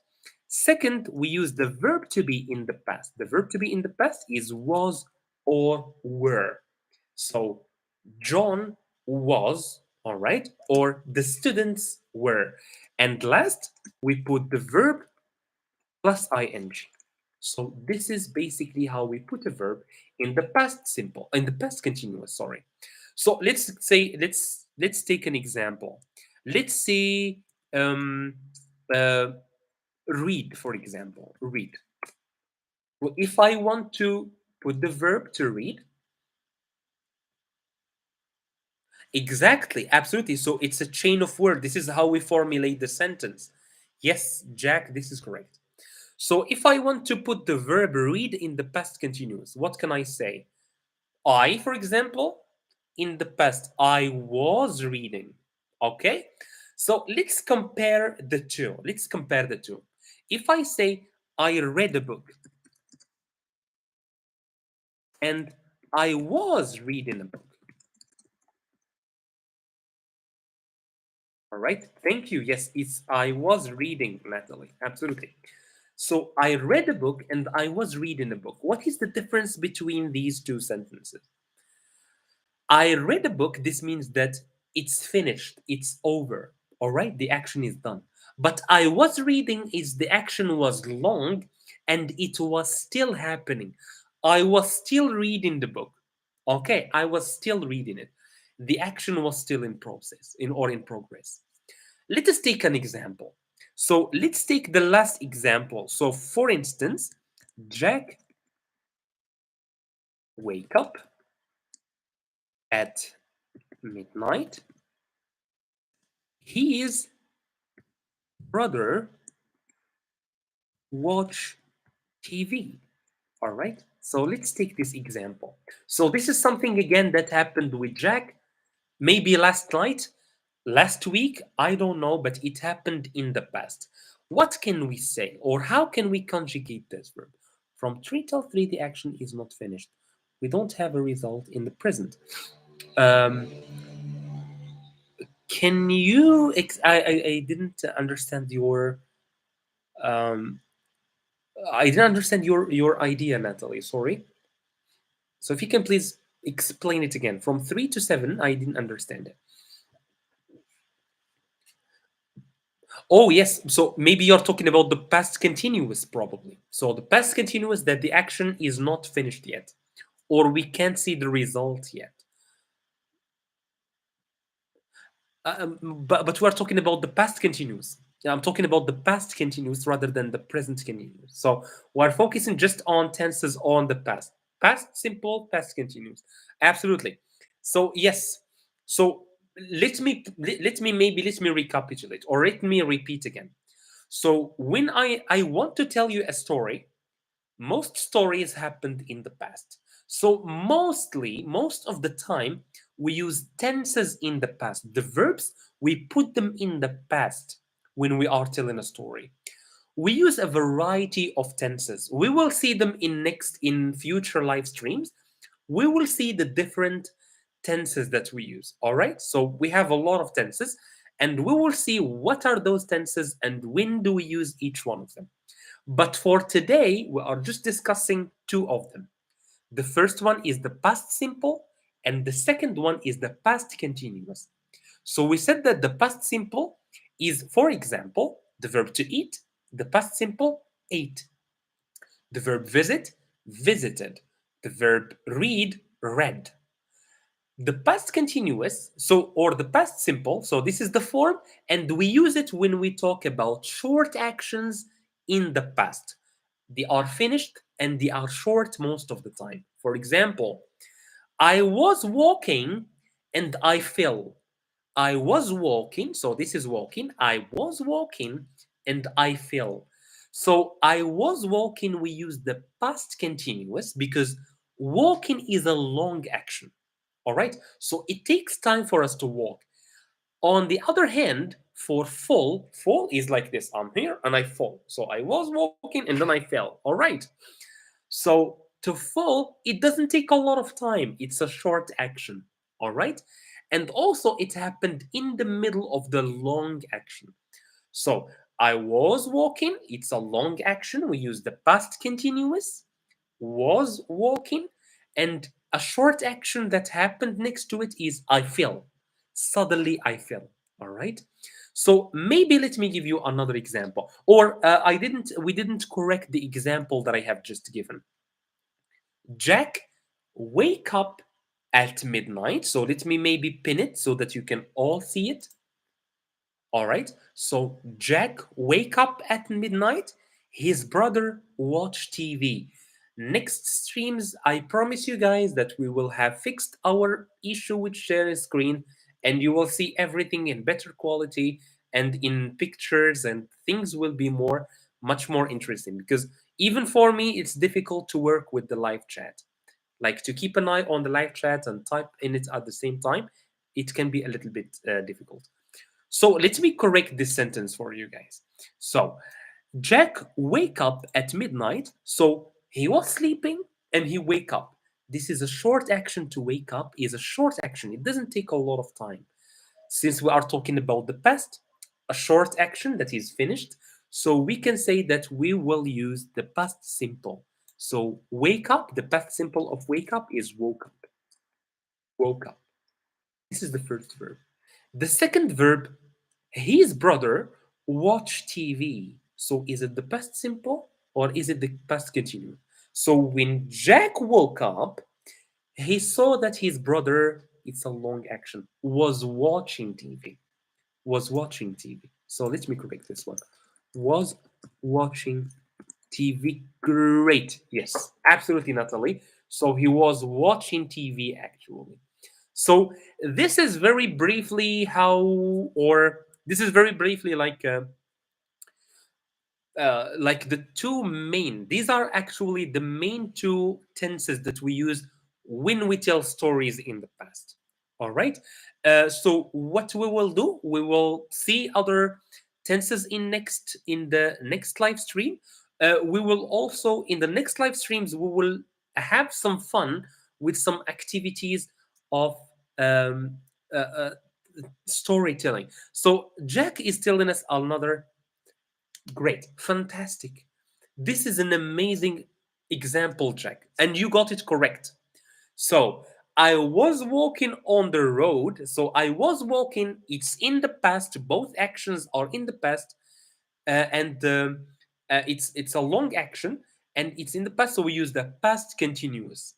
Second, we use the verb to be in the past. The verb to be in the past is was or were. So John was, all right, or the students were. And last, we put the verb plus ing. So this is basically how we put a verb in the past simple, in the past continuous, sorry. So let's take an example. Let's say um, uh, read, for example, read. Well, if I want to put the verb to read, exactly, absolutely. So it's a chain of words. This is how we formulate the sentence. Yes, Jack, this is correct. So if I want to put the verb read in the past continuous, what can I say? I, for example, in the past, I was reading. Okay? So let's compare the two. Let's compare the two. If I say I read a book and I was reading a book. All right. Thank you. Yes, it's I was reading, Natalie. Absolutely. So I read a book and I was reading a book. What is the difference between these two sentences? I read a book, this means that it's finished, it's over. All right, the action is done. But I was reading is the action was long and it was still happening. I was still reading the book. Okay, I was still reading it. The action was still in process, in progress. Let us take an example. So let's take the last example. So for instance, Jack wake up at midnight. His brother watch TV. All right. So let's take this example. So this is something again that happened with Jack, maybe last night, last week, I don't know, but it happened in the past. What can we say or how can we conjugate this verb? From 3 till 3, the action is not finished. We don't have a result in the present. Um, can you? I didn't understand your. Um, I didn't understand your idea, Natalie. Sorry. So if you can please explain it again. From 3 to 7, I didn't understand it. Oh, yes. So maybe you're talking about the past continuous, probably. So the past continuous that the action is not finished yet, or we can't see the result yet. But we're talking about the past continuous. Yeah, I'm talking about the past continuous rather than the present continuous. So we're focusing just on tenses on the past. Past simple, past continuous. Absolutely. So yes. So let me recapitulate or let me repeat again. So when I want to tell you a story, most stories happened in the past. So most of the time, we use tenses in the past. The verbs, we put them in the past when we are telling a story. We use a variety of tenses. We will see them in future live streams. We will see the different tenses that we use. All right. So we have a lot of tenses, and we will see what are those tenses and when do we use each one of them. But for today, we are just discussing two of them. The first one is the past simple, and the second one is the past continuous. So we said that the past simple is, for example, the verb to eat, the past simple, ate. The verb visit, visited. The verb read, read. The past continuous, so or the past simple, so this is the form, and we use it when we talk about short actions in the past. They are finished and they are short most of the time. For example, I was walking and I fell. I was walking, so this is walking. I was walking and I fell. So I was walking, we use the past continuous because walking is a long action. All right. So it takes time for us to walk. On the other hand, for fall is like this. I'm here and I fall. So I was walking and then I fell. All right. So To fall, it doesn't take a lot of time. It's a short action. All right. And also, it happened in the middle of the long action. So, I was walking. It's a long action. We use the past continuous. Was walking. And a short action that happened next to it is I fell. Suddenly, I fell. All right. So maybe let me give you another example. Or we didn't correct the example that I have just given. Jack, wake up at midnight. So let me maybe pin it so that you can all see it. All right. So Jack, wake up at midnight. His brother, watch TV. Next streams, I promise you guys that we will have fixed our issue with sharing screen and you will see everything in better quality and in pictures and things will be much more interesting because even for me, it's difficult to work with the live chat. Like to keep an eye on the live chat and type in it at the same time, it can be a little bit difficult. So let me correct this sentence for you guys. So Jack wake up at midnight. So he was sleeping and he wake up. This is a short action. To wake up is a short action. It doesn't take a lot of time. Since we are talking about the past, a short action that is finished. So we can say that we will use the past simple. So wake up, the past simple of wake up is woke up. Woke up. This is the first verb. The second verb, his brother watch TV. So is it the past simple or is it the past continuous? So when Jack woke up, he saw that his brother, it's a long action, was watching TV. Was watching TV. So let me correct this one. Was watching TV. Great. Yes, absolutely, Natalie. So he was watching TV actually. So this is very briefly how, or this is very briefly like the two main. These are actually the main two tenses that we use when we tell stories in the past. All right. So what we will do, we will see other tenses in the next live stream. We will also in the next live streams we will have some fun with some activities of um, uh, uh, storytelling. So Jack is telling us another. Great, fantastic. This is an amazing example, Jack, and you got it correct. So, I was walking on the road. So, I was walking, it's in the past. Both actions are in the past, and it's a long action, and it's in the past. So, we use the past continuous.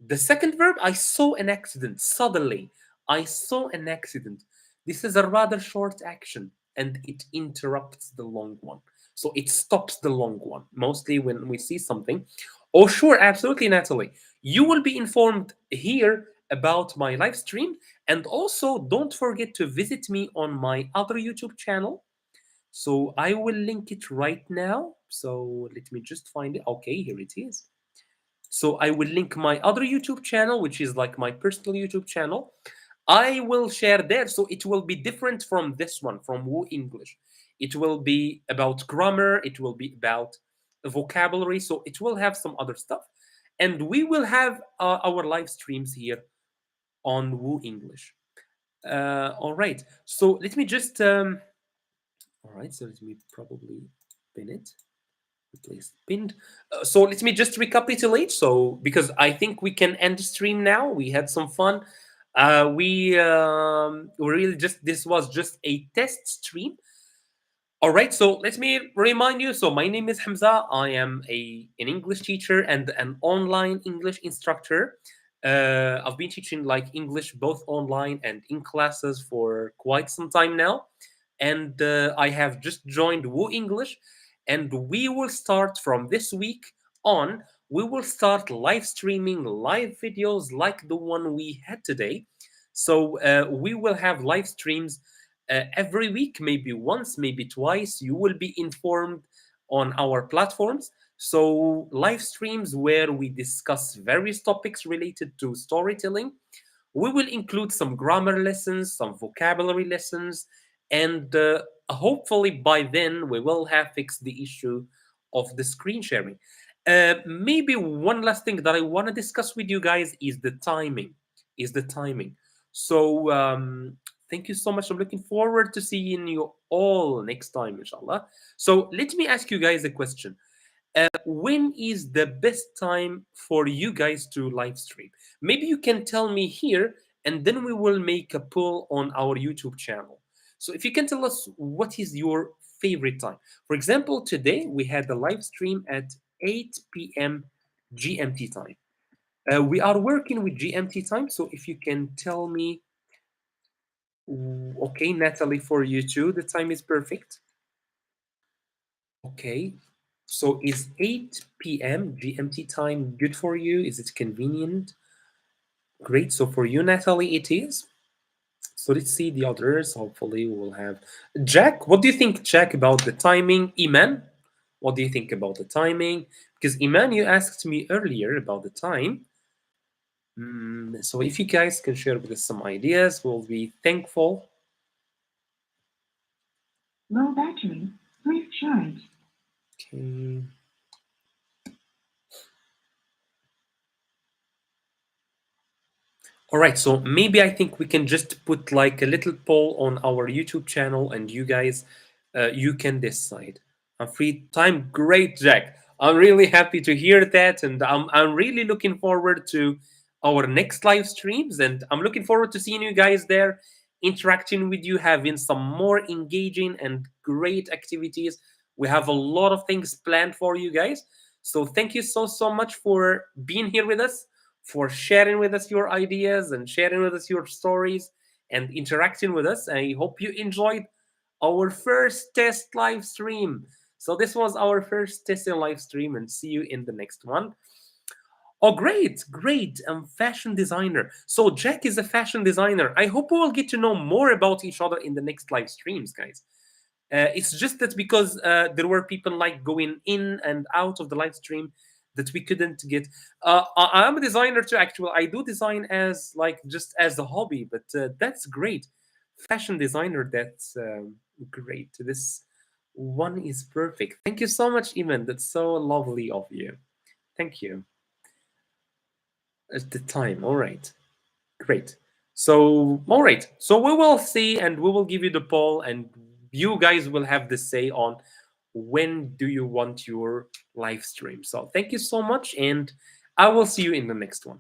The second verb, I saw an accident. Suddenly, I saw an accident. This is a rather short action and it interrupts the long one. So it stops the long one, mostly when we see something. Oh, sure, absolutely, Natalie. You will be informed here about my live stream. And also, don't forget to visit me on my other YouTube channel. So I will link it right now. So let me just find it. Okay, here it is. So I will link my other YouTube channel, which is like my personal YouTube channel. I will share there. So it will be different from this one, from Woo English. It will be about grammar, it will be about vocabulary. So it will have some other stuff. And we will have our live streams here on Woo English. All right. So let me just. All right. So let me probably pin it. Replace pinned. So let me just recapitulate. So because I think we can end the stream now. We had some fun. We really just this was just a test stream. All right, so let me remind you. So my name is Hamza. I am an English teacher and an online English instructor. I've been teaching like English both online and in classes for quite some time now, and I have just joined Woo English, and we will start from this week on. We will start live streaming live videos like the one we had today. So we will have live streams every week, maybe once, maybe twice. You will be informed on our platforms. So, live streams where we discuss various topics related to storytelling. We will include some grammar lessons, some vocabulary lessons, and hopefully by then we will have fixed the issue of the screen sharing. Maybe one last thing that I want to discuss with you guys is the timing. Is the timing. So thank you so much. I'm looking forward to seeing you all next time, inshallah. So let me ask you guys a question. When is the best time for you guys to live stream? Maybe you can tell me here, and then we will make a poll on our YouTube channel. So if you can tell us what is your favorite time. For example, today we had the live stream at 8 p.m. GMT time. We are working with GMT time, so if you can tell me, okay, Natalie, for you too, the time is perfect. Okay, so is 8 p.m. GMT time good for you? Is it convenient? Great. So for you, Natalie, it is. So let's see the others. Hopefully, we'll have Jack. What do you think, Jack, about the timing? Iman, what do you think about the timing? Because Iman, you asked me earlier about the time. So if you guys can share with us some ideas, we'll be thankful. Low battery. Please charge. Okay. All right, so maybe I think we can just put like a little poll on our YouTube channel, and you guys, you can decide. Free time, great, Jack. I'm really happy to hear that, and I'm really looking forward to our next live streams, and I'm looking forward to seeing you guys there, interacting with you, having some more engaging and great activities. We have a lot of things planned for you guys, so thank you so much for being here with us, for sharing with us your ideas and sharing with us your stories and interacting with us. I hope you enjoyed our first test live stream. So this was our first test in live stream, and see you in the next one. Oh, great, great. Fashion designer. So Jack is a fashion designer. I hope we will get to know more about each other in the next live streams, guys. It's just that because there were people like going in and out of the live stream that we couldn't get. I'm a designer too. Actually, I do design as like just as a hobby, but that's great. Fashion designer, that's great. This one is perfect. Thank you so much, Iman. That's so lovely of you. Thank you. At the time, all right. Great. So, all right. So we will see, and we will give you the poll, and you guys will have the say on when do you want your live stream. So, thank you so much, and I will see you in the next one.